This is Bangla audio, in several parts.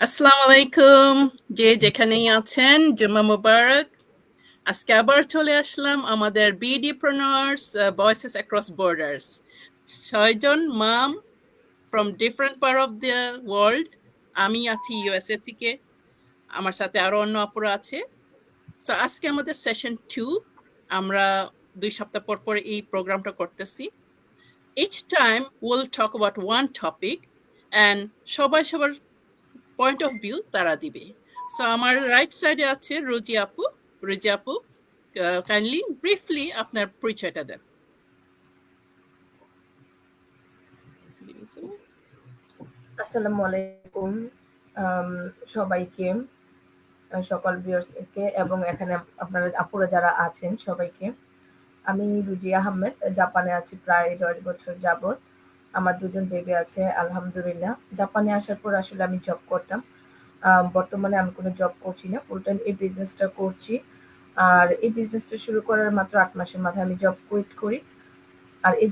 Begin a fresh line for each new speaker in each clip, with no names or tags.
আসসালামু আলাইকুম। যে যেখানেই আছেন, জুম্মা মুবারক। আজকে আবার চলে আসলাম আমাদের BDpreneurs Voices Across Borders। 6 John ma'am from different part of the world। আমি আছি USA থেকে। আমার সাথে আরো অন্য আপুরা আছে। সো আজকে আমাদের সেশন 2। আমরা 2 সপ্তাহ পর পর এই প্রোগ্রামটা করতেছি। Each time we'll talk about one topic and সবাই সবার পয়েন্ট অফ ভিউ তারা দিবে। সো আমার রাইট সাইডে আছে রোজি আপু। রোজি আপু, কাইন্ডলি ব্রিফলি আপনার পরিচয়টা দেন।
আসসালামু আলাইকুম সবাইকে, সকল ভিউয়ার্সকে এবং এখানে আপনারা আপুরা যারা আছেন সবাইকে। আমি রুজি আহমেদ, জাপানে আছি প্রায় 10 বছর যাবত। আমার 2 জন বেবি আছে আলহামদুলিল্লাহ। জাপানে আসার পর আসলে আমি জব করতাম। বর্তমানে আমি কোনো জব করছি না, ফুল টাইম এই বিজনেসটা করছি। আর এই বিজনেসটা শুরু করার মাত্র 8 মাসের মাথায় আমি জব কুইট করি। আর এই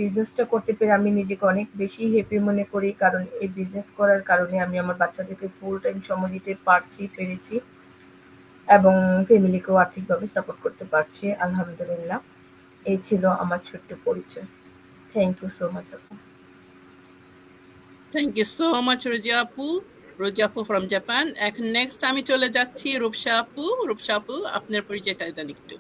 বিজনেসটা করতে পেরে আমি নিজেকে অনেক বেশি হ্যাপি মনে করি, কারণ এই বিজনেস করার কারণে আমি আমার বাচ্চাদেরকে ফুল টাইম সময় দিতে পেরেছি এবং ফ্যামিলিকেও আর্থিকভাবে সাপোর্ট করতে পারছি আলহামদুলিল্লাহ। এই ছিল আমার ছোট্ট পরিচয়। থ্যাংক ইউ সো মাচ আপু।
Thank you so much Rosy আপু। রোজি আপু ফ্রম জাপান। এখন নেক্সট আমি চলে যাচ্ছি রূপসা আপু। রূপসা আপু, আপনার পরিচয়টা দেন একটু।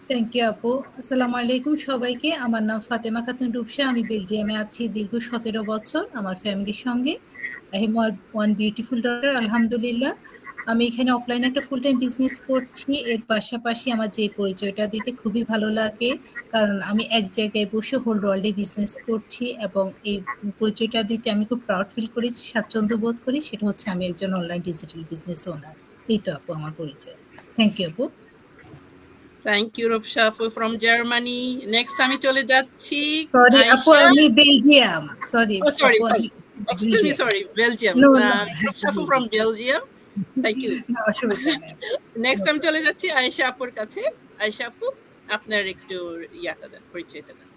থ্যাংক ইউ আপু। আসসালামু আলাইকুম সবাইকে। আমার নাম ফাতেমা খাতুন রূপসা। আমি বেলজিয়ামে আছি দীর্ঘ 17 বছর আমার ফ্যামিলির সঙ্গে। I have one beautiful daughter আলহামদুলিল্লাহ। আমি এখানে অফলাইনে একটা ফুল টাইম বিজনেস করছি। এর পাশাপাশি আমার যে পরিচয়টা দিতে খুবই ভালো লাগে, কারণ আমি এক জায়গায় বসে হোল ওয়ার্ল্ডে বিজনেস করছি এবং এই পরিচয়টা দিতে আমি খুব প্রাউড ফিল করি, স্বাচ্ছন্দ্য বোধ করি। সেটা হচ্ছে আমি একজন অনলাইন ডিজিটাল বিজনেস ওনার। এই তো আপু আমার পরিচয়। থ্যাংক ইউ আপু।
থ্যাংক ইউ রূপসা আপু ফ্রম জার্মানি। নেক্সট আমি চলে যাচ্ছি
সরি আপু, আমি Belgium. Sorry
sorry sorry extremely sorry, Belgium. Rupsa আপু from Belgium. Thank you. Next আমি চলে যাচ্ছি আয়েশা আপুর কাছে। আয়েশা আপু, আপনার একটু ইয়াটা দেন, পরিচয়টা দেন।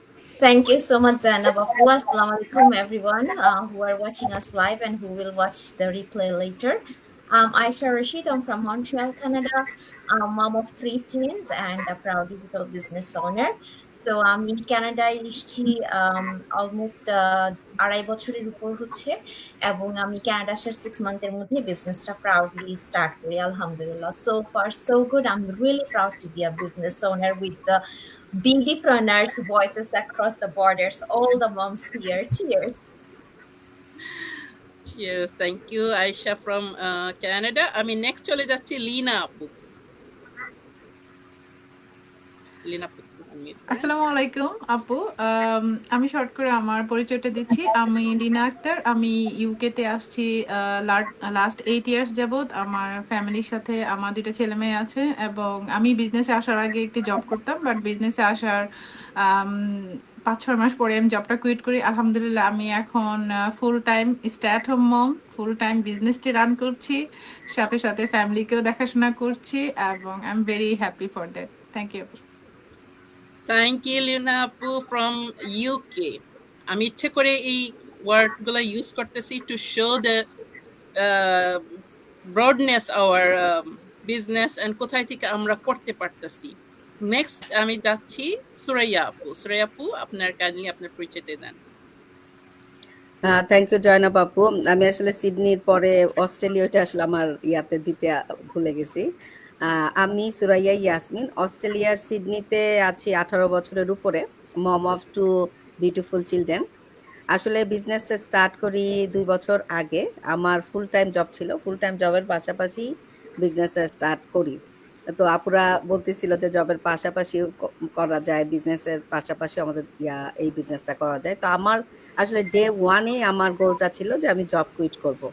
Thank you so much, Zainab. Assalamu alaikum, everyone who are watching us live and who will watch the replay later. I'm Aisha Rashid. I'm from Montreal, Canada. I'm mom of 3 teens and a proud digital business owner. So আমি কানাডায় এসেছি অলমোস্ট 2.5 বছরের উপর হচ্ছে, এবং আমি কানাডা আসার 6 মান্থের মধ্যে বিজনেসটা প্রাউডলি স্টার্ট করি আলহামদুলিল্লাহ। So far so good. I'm really proud to be a business owner with the BDpreneurs Voices Across the Borders. All the moms here. Cheers.
Cheers. Thank you, Aisha from Canada. আমি নেক্সট চলে যাচ্ছি লীনা আপু। লীনা আপু,
আসসালামু আলাইকুম আপু। আমি শর্ট করে আমার পরিচয়টা দিচ্ছি। আমি লীনা আক্তার। আমি ইউকেতে আসছি লাস্ট 8 ইয়ার্স যাবত। আমার ফ্যামিলির সাথে আমার 2টা ছেলে মেয়ে আছে, এবং আমি বিজনেসে আসার আগে একটি জব করতাম, বাট বিজনেসে আসার 5-6 মাস পরে আমি জবটা কুইট করি। আলহামদুলিল্লাহ আমি এখন full time stay at home mom, full time বিজনেসটি রান করছি, সাথে সাথে ফ্যামিলিকেও দেখাশোনা করছি, এবং I am very happy for that. Thank you.
Thank you Leena আপু ফ্রম ইউকে। আমি ইচ্ছে করে এই ওয়ার্ডগুলো ইউজ করতেছি to show the broadness our business and কোথায় থেকে আমরা করতে পারতেছি। নেক্সট আমি যাচ্ছি সুরাইয়া আপু। সুরাইয়া আপু, আপনার কাইন্ডলি আপনার পরিচয়টা দেন।
থ্যাংক ইউ জয়নাব আপু। আমি আসলে সিডনির পরে অস্ট্রেলিয়াটা আসলে আমার ইয়াতে দিতে ভুলে গেছি। আমি সুরাইয়া ইয়াসমিন, অস্ট্রেলিয়ার সিডনিতে আছি 18 বছরের উপরে, মম অফ 2 বিউটিফুল চিলড্রেন। আসলে বিজনেসটা স্টার্ট করি 2 বছর আগে। আমার ফুল টাইম জব ছিল, ফুল টাইম জবের পাশাপাশি বিজনেসটা স্টার্ট করি। তো আপুরা বলতেছিল যে জবের পাশাপাশি করা যায়, বিজনেসের পাশাপাশি আমাদের এই বিজনেসটা করা যায়। তো আমার আসলে ডে 1-এই আমার গোলটা ছিল যে আমি জব কুইট করব।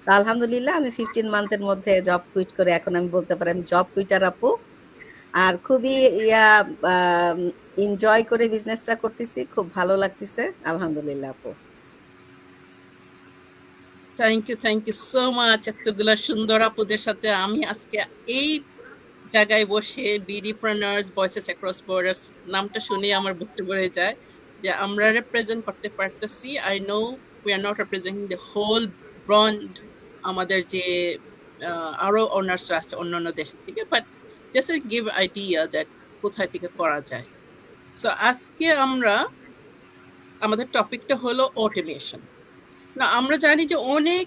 তো আলহামদুলিল্লাহ আমি 15 মান্থের মধ্যে জব কুইট করে এখন আমি বলতে পারি আমি জব কুইটার আপু। আর খুবই এনজয় করে বিজনেসটা করতেছি, খুব ভালো লাগতেছে আলহামদুলিল্লাহ আপু।
Thank you so much. এতগুলো সুন্দর আপুদের সাথে আমি আজকে এই জায়গায় বসে BDpreneurs Voices Across Borders নামটা শুনে আমার বুকটা ভরে যায় যে আমরা রিপ্রেজেন্ট করতে পারতেছি। I know we are not representing the whole brand আমাদের যে আরো অনার্সরা আছে অন্যান্য দেশের থেকে, but just give idea that কোথায় থেকে করা যায়। সো আজকে আমাদের টপিকটা হলো অটোমেশন। না, আমরা জানি যে অনেক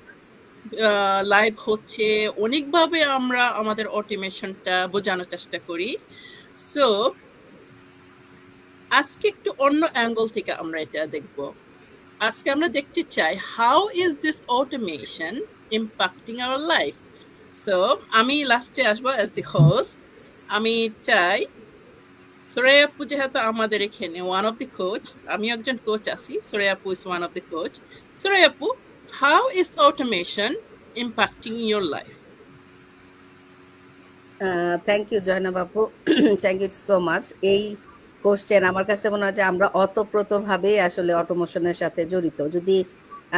লাইভ হচ্ছে, অনেকভাবে আমরা আমাদের অটোমেশনটা বোঝানোর চেষ্টা করি। সো আজকে একটু অন্য অ্যাঙ্গেল থেকে আমরা এটা দেখব। আজকে আমরা দেখতে চাই how is this automation impacting our life. So আমি লাস্টে আসবো অ্যাজ দি হোস্ট। আমি চাই সুরাইয়া আপু যেহেতু আমাদের এখানে ওয়ান অফ দি কোচ, আমি একজন কোচ আছি, সুরাইয়া আপু is one of the coach. Suraiya আপু, how is automation impacting your life?
Thank you Zainab আপু, থ্যাংক ইউ সো মাচ। এই কোশ্চেন আমার কাছে মনে হয় যে আমরা অতপ্রতভাবে আসলে অটোমেশনের সাথে জড়িত। যদি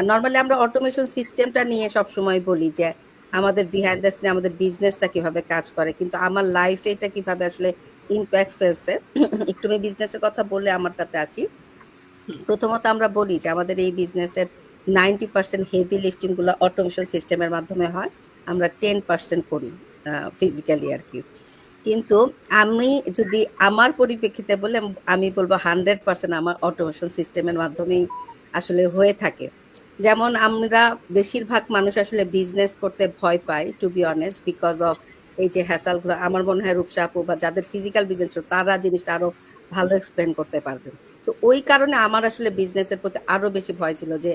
নর্মালি আমরা অটোমেশন সিস্টেমটা নিয়ে সবসময় বলি যে আমাদের বিহাইন্ড দ্য সিন আমাদের বিজনেসটা কিভাবে কাজ করে, কিন্তু আমার লাইফে এটা কিভাবে আসলে ইম্প্যাক্ট ফেলছে। একটু আমি বিজনেসের কথা বললে আমারটাতে আসি। প্রথমত আমরা বলি যে আমাদের এই বিজনেসের 90% হেভি লিফটিং গুলো অটোমেশন সিস্টেমের মাধ্যমে হয়, আমরা 10% করি ফিজিক্যালি আর কি। কিন্তু আমি যদি আমার পরিপ্রেক্ষিতে বলে আমি বলবো 100% আমার অটোমেশন সিস্টেমের মাধ্যমেই আসলে হয়ে থাকে। যেমন আমরা বেশিরভাগ মানুষ আসলে বিজনেস করতে ভয় পাই, to be honest, because of এই যে হ্যাসালগুলো। আমার মনে হয় রূপসা আপু বা যাদের ফিজিক্যাল বিজনেস তারা জিনিসটা আরো ভালো এক্সপ্লেন করতে পারবেন। তো ওই কারণে আমার আসলে বিজনেসের প্রতি আরো বেশি ভয় ছিল যে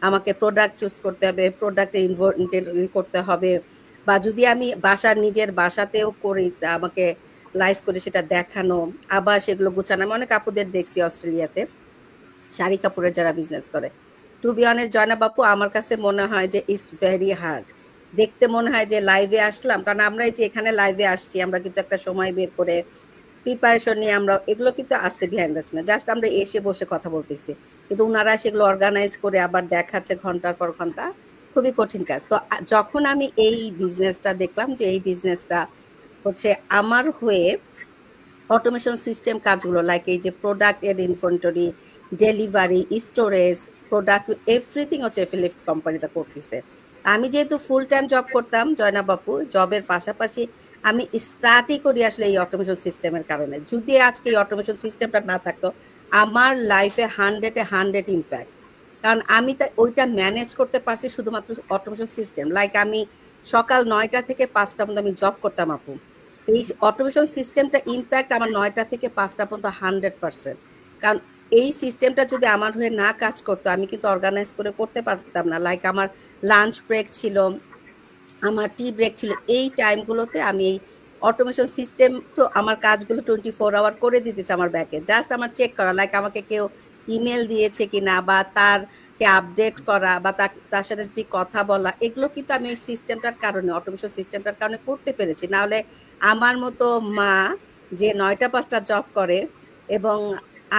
আমাকে প্রোডাক্ট চুজ করতে হবে, প্রোডাক্টের ইনভেন্টরি করতে হবে, বা যদি আমি নিজের বাসাতেও করি আমাকে লাইভ করে সেটা দেখানো, আবার সেগুলো গুছানো। আমি অনেক আপুদের দেখছি অস্ট্রেলিয়াতে শাড়ি কাপড়ের যারা বিজনেস করে। টু বি অনেস্ট জয়নাব আপু, আমার কাছে মনে হয় যে ইটস ভেরি হার্ড। দেখতে মনে হয় যে লাইভে আসলাম, কারণ আমরা এই যে এখানে লাইভে আসছি আমরা কিন্তু একটা সময় বের করে প্রিপারেশন নিয়ে আমরা এগুলো কিন্তু আছে বিহাইন্ড দ্য সিন, জাস্ট আমরা এসে বসে কথা বলতেছি, কিন্তু ওনারা সেগুলো অর্গানাইজ করে আবার দেখাচ্ছে ঘন্টার পর ঘন্টা, খুবই কঠিন কাজ। তো যখন আমি এই বিজনেসটা দেখলাম যে এই বিজনেসটা হচ্ছে আমার হয়ে অটোমেশন সিস্টেম কাজগুলো লাইক এই যে প্রোডাক্ট এর inventory, delivery, storage, product everything হচ্ছে এফিলিয়েট কোম্পানিটা করতেছে। আমি যেহেতু ফুল টাইম জব করতাম জয়নাব আপু, জবের পাশাপাশি আমি স্টার্টই করি আসলে এই অটোমেশন সিস্টেমের কারণে। যদি আজকে এই অটোমেশন সিস্টেমটা না থাকতো আমার লাইফে 100 ইম্প্যাক্ট, কারণ আমি ওইটা ম্যানেজ করতে পারছি শুধুমাত্র অটোমেশন সিস্টেম। লাইক আমি সকাল 9টা থেকে 5টা পর্যন্ত আমি জব করতাম আপু, এই অটোমেশন সিস্টেমটা ইম্প্যাক্ট আমার 9টা থেকে 5টা পর্যন্ত 100%। কারণ এই সিস্টেমটা যদি আমার হয়ে না কাজ করতো আমি কিন্তু অর্গানাইজ করে করতে পারতাম না। লাইক আমার লাঞ্চ ব্রেক ছিল, আমার টি ব্রেক ছিল, এই টাইমগুলোতে আমি এই অটোমেশন সিস্টেম তো আমার কাজগুলো 24 আওয়ার করে দিতেছে আমার ব্যাকে। জাস্ট আমার চেক করা, লাইক আমাকে কেউ ইমেল দিয়েছে কিনা বা তারকে আপডেট করা বা তার সাথে যদি কথা বলা, এগুলো কিন্তু আমি এই সিস্টেমটার কারণে অটোমেশন সিস্টেমটার কারণে করতে পেরেছি। না হলে আমার মতো মা যে 9টা 5টা জব করে এবং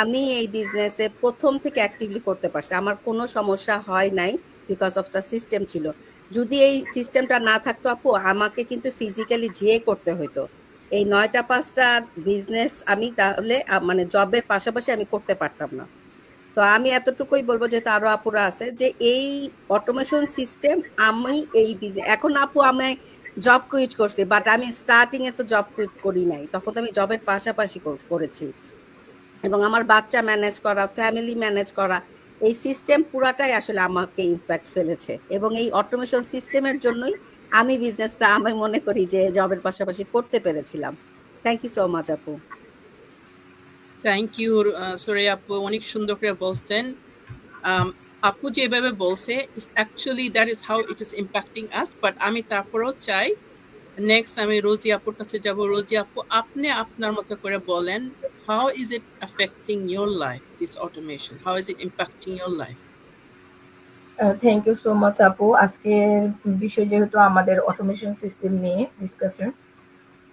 আমি এই বিজনেসে প্রথম থেকে অ্যাক্টিভলি করতে পারছি, আমার কোনো সমস্যা হয় নাই বিকজ অফ দ্য সিস্টেম ছিল। যদি এই সিস্টেমটা না থাকতো আপু আমাকে কিন্তু ফিজিক্যালি যেয়ে করতে হতো এই 9টা 5টার বিজনেস, আমি তাহলে মানে জবের পাশাপাশি আমি করতে পারতাম না। তো আমি এতটুকুই বলবো, যেহেতু আরো আপুরা আছে, যে এই অটোমেশন সিস্টেম আমি এই এখন আপু আমি জব কুইট করছি, বাট আমি স্টার্টিং এ তো জব কুইট করি নাই, তখন তো আমি জবের পাশাপাশি করেছি। এবং আমার বাচ্চা ম্যানেজ করা, ফ্যামিলি ম্যানেজ করা, এই সিস্টেম পুরাটাই আসলে আমাকে ইম্প্যাক্ট ফেলেছে। এবং এই অটোমেশন সিস্টেমের জন্যই আমি বিজনেসটা আমি মনে করি যে জবের পাশাপাশি করতে পেরেছিলাম। থ্যাংক ইউ সো মাচ আপু।
থ্যাংক ইউ সুরাইয়া আপু, অনেক সুন্দর করে বলছেন। আপু যেভাবে বলছে actually that is how it is impacting us. But আমি তারপরেও চাই নেক্সট আমি রোজি আপুর কাছে যাব। রোজি আপু, আপনি আপনার মতো করে বলেন, how is it affecting your life, this automation? How is it impacting your life?
Thank you so much আপু। আজকের বিষয় যেহেতু আমাদের অটোমেশন সিস্টেম নিয়ে ডিসকাশন,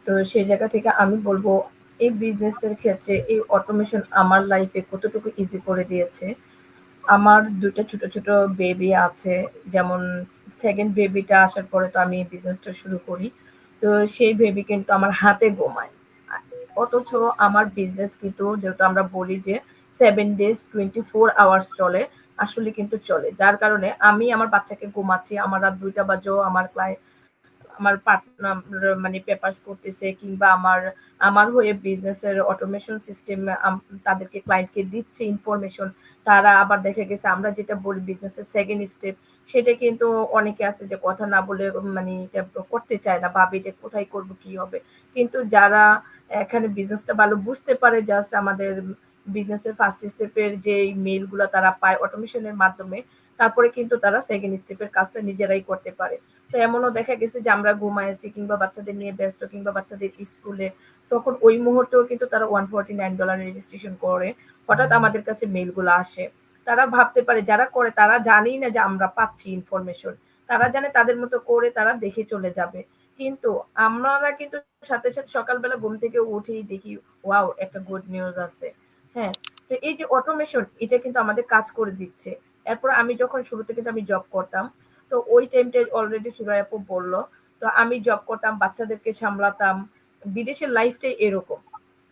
তো সেই জায়গা থেকে আমি বলবো এই বিজনেসের ক্ষেত্রে এই অটোমেশন আমার লাইফে কতটুকু ইজি করে দিয়েছে। আমার 2টা ছোট ছোট বেবি আছে, যেমন সেকেন্ড বেবিটা আসার পরে তো আমি বিজনেসটা শুরু করি, তো সেই বেবি কিন্তু আমার হাতে ঘুমায়। অথচ আমার বিজনেস কিন্তু যেহেতু আমরা বলি যে 7 days 24 hours চলে, আসলে কিন্তু চলে। যার কারণে আমি আমার বাচ্চাকে ঘুমাচ্ছি, আমার রাত ২টা বাজেও আমার পার্টনার মানে পেপারস করতেছে, কিংবা আমার হয়ে বিজনেসের অটোমেশন সিস্টেম তাদেরকে ক্লায়েন্টকে দিচ্ছে ইনফরমেশন। তারা আবার দেখা গেছে আমরা যেটা বলি বিজনেসের সেকেন্ড স্টেপ, সেটা কিন্তু অনেকে আছে যে কথা না বলে মানে এটা করতে চায় না, ভাবে যে কোথায় করব কি হবে। কিন্তু যারা এখানে বিজনেসটা ভালো বুঝতে পারে, জাস্ট আমাদের বিজনেসের ফার্স্ট স্টেপের যে মেইলগুলো তারা পায় অটোমেশনের মাধ্যমে, তারপরে কিন্তু তারা সেকেন্ড স্টেপের কাজটা নিজেরাই করতে পারে। তো এমনও দেখা গেছে যে আমরা ঘুমাইছি কিংবা বাচ্চাদের নিয়ে ব্যস্ত কিংবা বাচ্চাদের স্কুলে, তখন ওই মুহূর্তেও কিন্তু তারা $149 রেজিস্ট্রেশন করে হঠাৎ আমাদের কাছে মেইলগুলো আসে। তারা ভাবতে পারে, যারা করে তারা জানেই না যে আমরা পাচ্ছি ইনফরমেশন। তারা জানে তাদের মতো করে তারা দেখে চলে যাবে। কিন্তু আমরা কিন্তু সাথে সাথে সকালবেলা ঘুম থেকে উঠেই দেখি ওয়াও একটা গুড নিউজ আছে। হ্যাঁ, তো এই যে অটোমেশন এটা কিন্তু আমাদের কাজ করে দিচ্ছে। এরপর আমি যখন শুরুতে কিন্তু আমি জব করতাম, তো ওই টাইমটা অলরেডি সুরাই আপু বলল। তো আমি জব করতাম, বাচ্চাদেরকে সামলাতাম। বিদেশের লাইফটাই এরকম।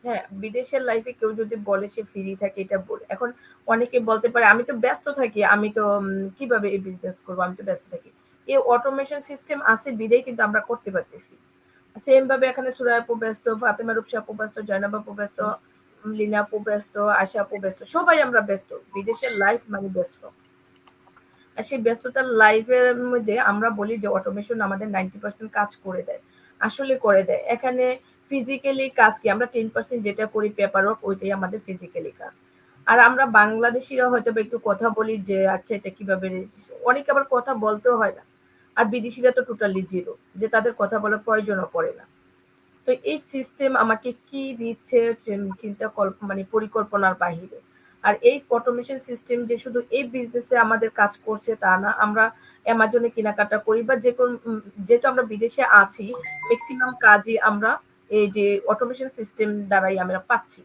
হ্যাঁ, বিদেশের লাইফে কেউ যদি বলে সে ফ্রি থাকে, এটা বলে। এখন অনেকে বলতে পারে আমি তো ব্যস্ত থাকি, আমি তো কিভাবে এই বিজনেস করবো, আমি তো ব্যস্ত থাকি। এই অটোমেশন সিস্টেম আছে বিদেই কিন্তু আমরা করতে পারতেছি। সেম ভাবে এখানে সুরাই আপু ব্যস্ত, ফাতেমা রূপসা আপু ব্যস্ত, জয়নাব আপু ব্যস্ত, লিনা আপু ব্যস্ত, আশা আপু ব্যস্ত, সবাই আমরা ব্যস্ত। বিদেশের লাইফ মানে ব্যস্ত। আর সেই ব্যস্ততার লাইফের মধ্যে আমরা বলি যে অটোমেশন আমাদের 90% কাজ করে দেয়। আসলে করে দেয়। এখানে ফিজিক্যালি কাজ কি, আমরা 10% যেটা করি পেপার ওয়ার্ক, ওইটাই আমাদের ফিজিক্যালি কাজ। আর আমরা বাংলাদেশিরা হয়তো বা একটু কথা বলি যে আচ্ছা এটা কিভাবে, অনেকে আবার কথা বলতেও হয় না। আর বিদেশিরা তো টোটালি জিরো, যে তাদের কথা বলার প্রয়োজনও পড়ে না। তো এই সিস্টেম আমাকে কি দিচ্ছে চিন্তা মানে পরিকল্পনার বাহিরে। আর এই অটোমেশন সিস্টেম যে শুধু এই বিজনেসে আমাদের কাজ করছে তা না, আমরা অ্যামাজনে কেনাকাটা করি বা যে কোন যেহেতু আমরা বিদেশে আছি, ম্যাক্সিমাম কাজই আমরা এই যে অটোমেশন সিস্টেম দ্বারাই আমরা পাচ্ছি।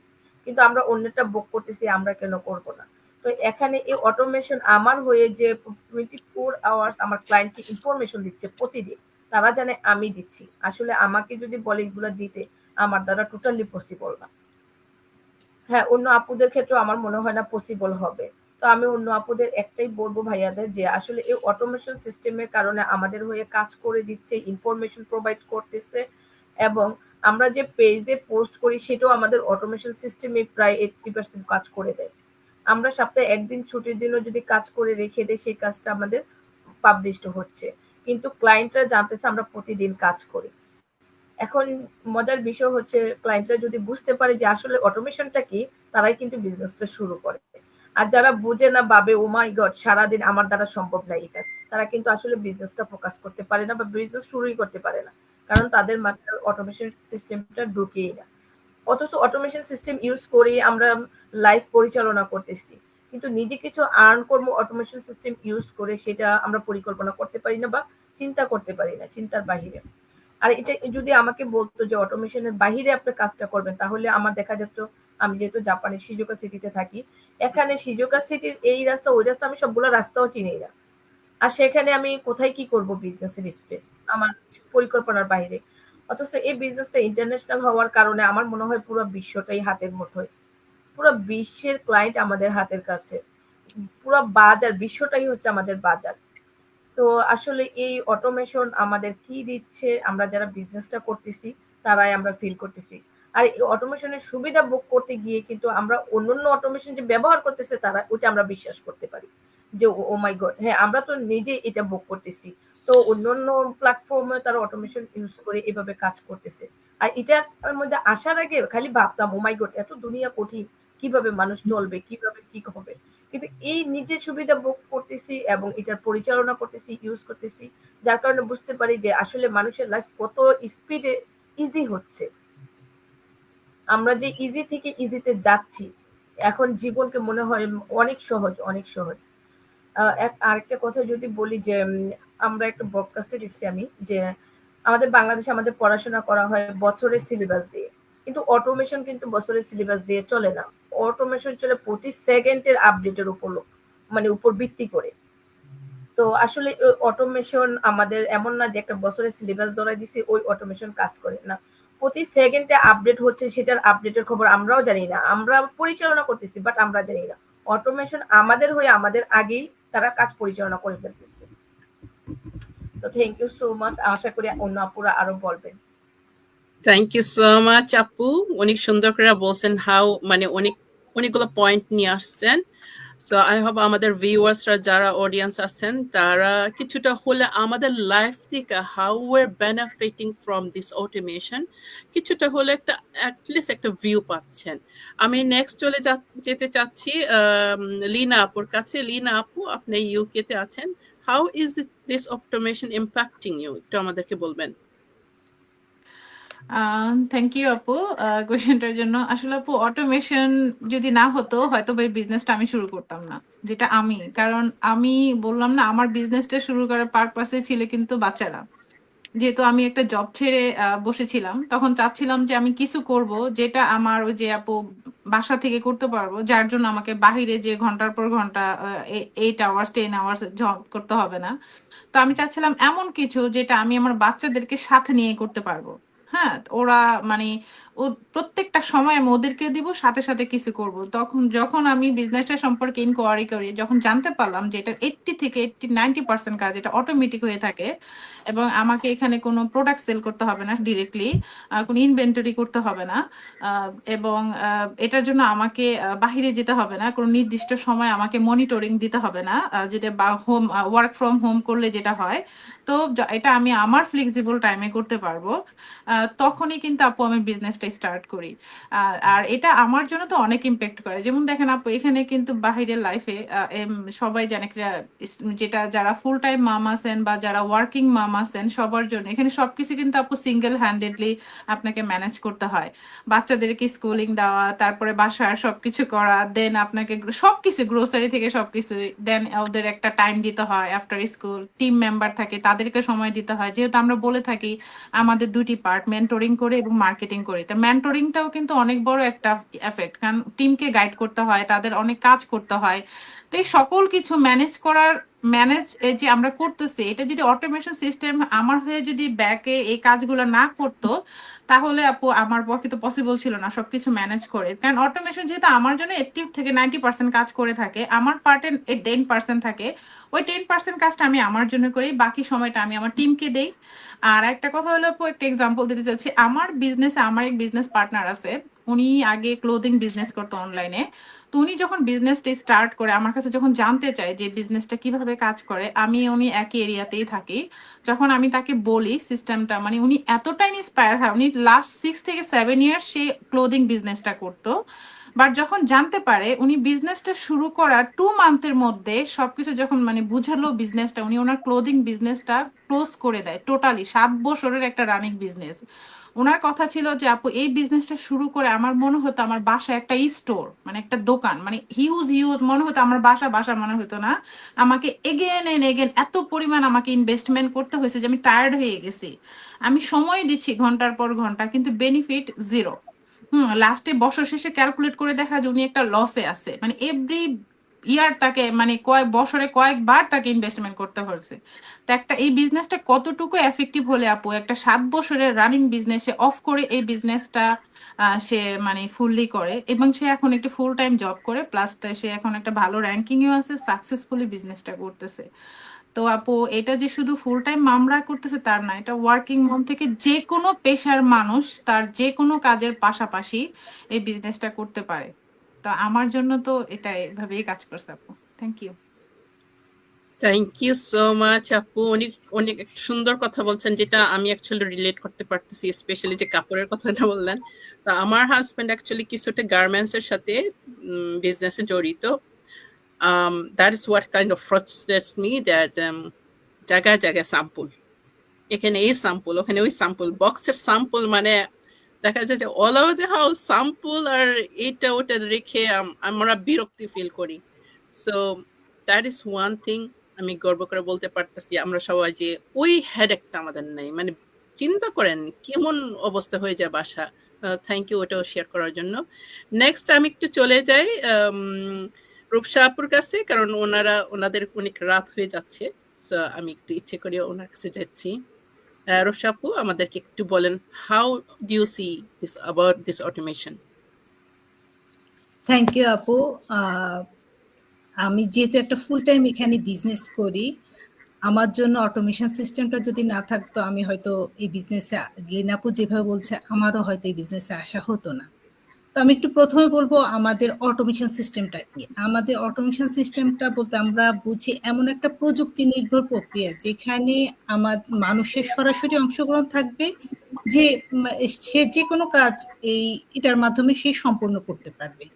কিন্তু আমরা অন্যটা বুক করতেছি, আমরা কেন করব না? তো এখানে এই অটোমেশন আমার হয়ে যে 24 আওয়ার্স আমার ক্লায়েন্টকে ইনফরমেশন দিচ্ছে প্রতিদিন, তারা জানে আমি দিচ্ছি। আসলে আমাকে যদি বলে এগুলো দিতে, আমার দ্বারা টোটালি পসিবল না। হ্যাঁ, অন্য আপুদের ক্ষেত্রেও আমার মনে হয় না পসিবল হবে। তো আমি অন্য আপুদের একটাই বলবো ভাইয়াদের যে আসলে এই অটোমেশন সিস্টেমের কারণে আমাদের হয়ে কাজ করে দিচ্ছে, ইনফরমেশন প্রোভাইড করতেছে, এবং আমরা যে পেজে পোস্ট করি সেটাও আমাদের অটোমেশন সিস্টেমে প্রায় 80% কাজ করে দেয়। আমরা সপ্তাহে একদিন ছুটির দিনও যদি কাজ করে রেখে দেই, সেই কাজটা আমাদের পাবলিশড হচ্ছে। কিন্তু ক্লায়েন্টরা জানতেছে আমরা প্রতিদিন কাজ করি। এখন মজার বিষয় হচ্ছে ক্লায়েন্টরা যদি বুঝতে পারে যে আসলে অটোমেশনটা কি, তারাই কিন্তু বিজনেসটা শুরু করে। আর যারা বুঝে না, ভাবে ও মাই গড সারাদিন আমার দ্বারা সম্ভব না এই কাজ, তারা কিন্তু আসলে বিজনেসটা ফোকাস করতে পারে না বা বিজনেস শুরুই করতে পারে না। কারণ তাদের মাথায় অটোমেশন সিস্টেমটা ঢুকেই না। অথচ অটোমেশন সিস্টেম ইউজ করে আমরা লাইফ পরিচালনা করতেছি। কিন্তু নিজে কিছু আর্ন করবো অটোমেশন সিস্টেম ইউজ করে, সেটা আমরা পরিকল্পনা করতে পারি না বা চিন্তা করতে পারি না, চিন্তার বাহিরে। আর এটা যদি আমাকে বলতো যে অটোমেশনের বাহিরে আপনি কাজটা করবেন, তাহলে আমার দেখা যেত, আমি যেহেতু জাপানের শিজুকা সিটিতে থাকি, এখানে শিজুকা সিটির এই রাস্তা ওই রাস্তা আমি সবগুলো রাস্তাও চিনি না। আর সেখানে আমি কোথায় কি করব বিজনেসের স্পেস আমার পরিকল্পনার বাইরে। অথচ এই বিজনেসটা ইন্টারন্যাশনাল হওয়ার কারণে আমার মনে হয় পুরো বিশ্বটাই হাতের মুঠোয়। পুরো বিশ্বের ক্লায়েন্ট আমাদের হাতের কাছে। পুরো বাজার, বিশ্বটাই হচ্ছে আমাদের বাজার। তো আসলে এই অটোমেশন আমাদের কি দিচ্ছে, আমরা যারা বিজনেসটা করতেছি তারাই আমরা ফিল করতেছি। আর এই অটোমেশনের সুবিধা ভোগ করতে গিয়ে কিন্তু আমরা অন্যান্য অটোমেশন যে ব্যবহার করতেছে তারা, ওটা আমরা বিশ্বাস করতে পারি যে ও মাই গড, হ্যাঁ আমরা তো নিজে এটা ভোগ করতেছি। তো অন্যান্য প্ল্যাটফর্মে তারা অটোমেশন ইউজ করে এভাবে কাজ করতেছে। আর এটার মধ্যে আসার আগে খালি ভাবতাম ও মাই গড এত দুনিয়া কঠিন, কিভাবে মানুষ চলবে, কিভাবে কি হবে। কিন্তু এই নিজের সুবিধা ভোগ করতেছি এবং এটার পরিচালনা করতেছি, ইউজ করতেছি, যার কারণে বুঝতে পারি যে আসলে মানুষের লাইফ কত স্পিডে ইজি হচ্ছে। আমরা যে ইজি থেকে ইজিতে যাচ্ছি, এখন জীবনকে মনে হয় অনেক সহজ, অনেক সহজ। আরেকটা কথা যদি বলি যে আমরা একটা ব্রডকাস্টে দেখছি আমি যে আমাদের বাংলাদেশে আমাদের পড়াশোনা করা হয় বছরের সিলেবাস দিয়ে, কিন্তু অটোমেশন কিন্তু বছরের সিলেবাস দিয়ে চলে না। অটোমেশন চলে প্রতি সেকেন্ডের আপডেটের উপর, মানে উপর ভিত্তি করে। তো আসলে অটোমেশন আমাদের এমন না যে একটা বছরের সিলেবাস ধরাই দিছি ওই অটোমেশন কাজ করে না। প্রতি সেকেন্ডে আপডেট হচ্ছে, সেটার আপডেটের খবর আমরাও জানি না, আমরা পরিচালনা করতেছি বাট আমরা জানি না। অটোমেশন আমাদের হয়ে আমাদের আগেই তারা কাজ পরিচালনা করে ফেলতেছে। তো থ্যাংক ইউ সো মাচ, আশা করি অন্য আপুরা আরো বলবেন।
থ্যাংক ইউ সো মাচ আপু, অনেক সুন্দর করে বলছেন হাউ, মানে অনেকগুলো পয়েন্ট নিয়ে আসছেন। সো আই হোপ আমাদের ভিউয়ার্সরা যারা অডিয়েন্স আছেন তারা কিছুটা হলে আমাদের লাইফ থেকে how we're benefiting from this automation কিছুটা হলে একটা অ্যাটলিস্ট একটা ভিউ পাচ্ছেন। আমি নেক্সট যেতে চাচ্ছি লিনা আপুর কাছে। লিনা আপু, আপনি ইউকেতে আছেন, how is this automation impacting you, একটু আমাদেরকে বলবেন।
থ্যাংক ইউ আপু কোয়েশ্চেনটার জন্য। আসলে আপু অটোমেশন যদি না হতো হয়তো এই বিজনেসটা আমি শুরু করতাম না, যেটা আমি, কারণ আমি বললাম না আমার বিজনেসটা শুরু করার পারপাসে ছিল কিন্তু বাচ্চারা। যেহেতু আমি একটা জব ছেড়ে বসেছিলাম, তখন চাচ্ছিলাম যে আমি কিছু করব যেটা আমার ওই যে আপু বাসা থেকে করতে পারবো, যার জন্য আমাকে বাহিরে যে ঘন্টার পর ঘন্টা 8 আওয়ার্স 10 আওয়ার্স জব করতে হবে না। তো আমি চাচ্ছিলাম এমন কিছু যেটা আমি আমার বাচ্চাদেরকে সাথে নিয়ে করতে পারবো। হ্যাঁ, ওরা মানে ও প্রত্যেকটা সময় আমি ওদেরকে দিব, সাথে সাথে কিছু করব। তখন যখন আমি বিজনেসটা সম্পর্কে ইনকোয়ারি করি, যখন জানতে পারলাম যে এটা 80 থেকে 90% কাজ এটা অটোমেটিক হয়ে থাকে, এবং আমাকে এখানে কোনো প্রোডাক্ট সেল করতে হবে না ডিরেক্টলি, কোনো ইনভেন্টরি করতে হবে না, এবং এটার জন্য আমাকে বাহিরে যেতে হবে না, কোনো নির্দিষ্ট সময় আমাকে মনিটরিং দিতে হবে না, যেটা বা হোম ওয়ার্ক ফ্রম হোম করলে যেটা হয়। তো এটা আমি আমার ফ্লেক্সিবল টাইমে করতে পারবো। তখনই কিন্তু আপু আমি বিজনেসটা স্টার্ট করি। আর এটা আমার জন্য তো অনেক ইম্প্যাক্ট করে। যেমন দেখেন আপু, এখানে কিন্তু বাহিরের লাইফে সবাই জানে যেটা যারা ফুল টাইম মাম আছেন বা যারা ওয়ার্কিং মাম আছেন সবার জন্য এখানে সবকিছু কিন্তু আপু সিঙ্গেল হ্যান্ডেডলি আপনাকে ম্যানেজ করতে হয়। বাচ্চাদেরকে স্কুলিং দেওয়া, তারপরে বাসার সবকিছু করা, দেন আপনাকে সবকিছু গ্রোসারি থেকে সবকিছু, দেন ওদের একটা টাইম দিতে হয় আফটার স্কুল, টিম মেম্বার থাকে তাদেরকে সময় দিতে হয়। যেহেতু আমরা বলে থাকি আমাদের দুটি পার্ট, মেন্টরিং করে এবং মার্কেটিং করে, তো মেন্টরিংটাও কিন্তু অনেক বড় একটা এফেক্ট, কারণ টিমকে গাইড করতে হয়, তাদের অনেক কাজ করতে হয়। তো এই সকল কিছু ম্যানেজ যে আমরা করতেছি, এটা যদি অটোমেশন সিস্টেম আমার হয়ে যদি ব্যাকে এই কাজগুলো না করতো, তাহলে আপু আমার পক্ষে তো পসিবল ছিল না সবকিছু ম্যানেজ করে। কারণ অটোমেশন যেহেতু আমার জন্য 80 থেকে 90% কাজ করে থাকে, আমার পার্টে 10% থাকে, ওই 10% কাজটা আমি আমার জন্য করি, বাকি সময়টা আমি আমার টিমকে দেই। আর একটা কথা হলো আপু, একটা এক্সাম্পল দিতে চাচ্ছি, আমার বিজনেসে আমার এক বিজনেস পার্টনার আছে, উনি আগে ক্লোদিং বিজনেস করতো অনলাইনে। তো উনি যখন বিজনেসটা স্টার্ট করে আমার কাছে যখন জানতে চায় যে বিজনেসটা কিভাবে কাজ করে, উনি একই এরিয়াতেই থাকি, যখন আমি তাকে বলি সিস্টেমটা, মানে উনি এতটাই ইন্সপায়ার হয়, উনি লাস্ট 6 থেকে 7 ইয়ার্স সে ক্লোদিং বিজনেসটা করতো। বাট যখন জানতে পারে উনি বিজনেসটা শুরু করার 2 মান্থের মধ্যে সবকিছু যখন মানে বুঝালো বিজনেসটা, উনি ওনার ক্লোদিং বিজনেসটা ক্লোজ করে দেয় টোটালি। 7 বছরের একটা রানিং বিজনেস। ওনার কথা ছিল যে আপু এই বিজনেসটা শুরু করে আমার মনে হতো আমার বাসা একটা স্টোর, মানে একটা দোকান, মানে হিউজ মনে হতো আমার বাসা মনে হতো না। আমাকে এগেন এন্ড এগেন এত পরিমাণ আমাকে ইনভেস্টমেন্ট করতে হয়েছে যে আমি টায়ার্ড হয়ে গেছি। আমি সময় দিচ্ছি ঘন্টার পর ঘন্টা, কিন্তু বেনিফিট জিরো। লাস্টে বছর শেষে ক্যালকুলেট করে দেখা যায় উনি একটা লসে আছে, মানে এভরি ইয়ার তাকে মানে কয়েকবার তাকে ইনভেস্টমেন্ট করতে হয়েছে। তো একটা এই বিজনেসটা কতটুকু এফেক্টিভ হলে আপু একটা 7 বছরের রানিং বিজনেসে অফ করে এই বিজনেসটা সে মানে ফুললি করে, এবং সে এখন একটা ফুল টাইম জব করে, প্লাস সে এখন একটা ভালো র্যাঙ্কিং এও আছে, সাকসেসফুলি বিজনেসটা করতেছে। তো আপু এটা যে শুধু ফুল টাইম মামরা করতেছে তার না, এটা ওয়ার্কিং মম থেকে যে কোনো পেশার মানুষ তার যে কোনো কাজের পাশাপাশি এই বিজনেসটা করতে পারে। তো আমার জন্য তো এটা এভাবেই কাজ করছে আপু। Thank you.
Thank you so much আপু, অনেক অনেক একটা সুন্দর কথা বলছেন, যেটা আমি অ্যাকচুয়ালি রিলেট করতে পারতেছি, স্পেশালি যে কাপড়ের কথাটা বললেন। তো আমার হাজব্যান্ড অ্যাকচুয়ালি কিছুটা গার্মেন্টস এর সাথে বিজনেসে জড়িত। That is what kind of frustrates me, that জায়গায় জায়গায় স্যাম্পল, এখানে এই স্যাম্পল ওখানে ওই স্যাম্পল, বক্সের স্যাম্পল, মানে দেখা যায় যে all over the house sample, আর এটা ওটা রেখে আমরা বিরক্তি ফিল করি। So that is one thing আমি গর্ব করে বলতে পারতেছি আমরা সবাই যে ওই হেডেকটা আমাদের নেই। মানে চিন্তা করেন কেমন অবস্থা হয়ে যায় বাসা। থ্যাংক ইউ ওটাও শেয়ার করার জন্য। নেক্সট আমি একটু চলে যাই রূপসা আপুর কাছে, কারণ ওনাদের অনেক রাত হয়ে যাচ্ছে। সো আমি একটু ইচ্ছে করে ওনার কাছে যাচ্ছি। রূপসা আপু, আমাদেরকে একটু বলেন, how do you see this about this automation?
Thank you আপু। আমি যেহেতু একটা ফুল টাইম এখানে বিজনেস করি, আমার জন্য অটোমেশন সিস্টেমটা যদি না থাকতো আমি হয়তো এই বিজনেসে, লিনাপু যেভাবে বলছে আমারও হয়তো এই বিজনেসে আসা হতো না। তো আমি একটু প্রথমে বলবো আমাদের অটোমেশন সিস্টেমটা কি। আমাদের অটোমেশন সিস্টেমটা বলতে আমরা বুঝি এমন একটা প্রযুক্তি নির্ভর প্রক্রিয়া যেখানে আমার মানুষের সরাসরি অংশগ্রহণ থাকবে, যে সে যে কোনো কাজ এটার মাধ্যমে সে সম্পূর্ণ করতে পারবে।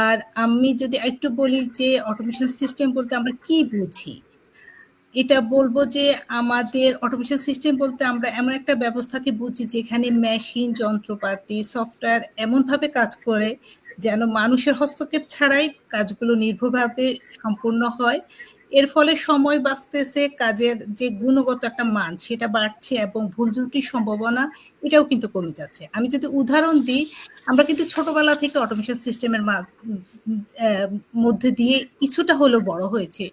আর আমি যদি একটু বলি যে অটোমেশন সিস্টেম বলতে আমরা কি বুঝি, এটা বলবো যে আমাদের অটোমেশন সিস্টেম বলতে আমরা এমন একটা ব্যবস্থাকে বুঝি যেখানে মেশিন, যন্ত্রপাতি, সফটওয়্যার এমনভাবে কাজ করে যেন মানুষের হস্তক্ষেপ ছাড়াই কাজগুলো নির্ভুলভাবে সম্পূর্ণ হয়। এর ফলে সময় বাঁচতেছে, কাজের যে গুণগত একটা মান সেটা বাড়ছে এবং ভুল ত্রুটির সম্ভাবনা এটাও কিন্তু কমে যাচ্ছে। আমি যদি উদাহরণ দিই, আমরা কিন্তু ছোটবেলা থেকে অটোমেশন সিস্টেমের মধ্যে দিয়ে কিছুটা হলেও বড় হয়েছে।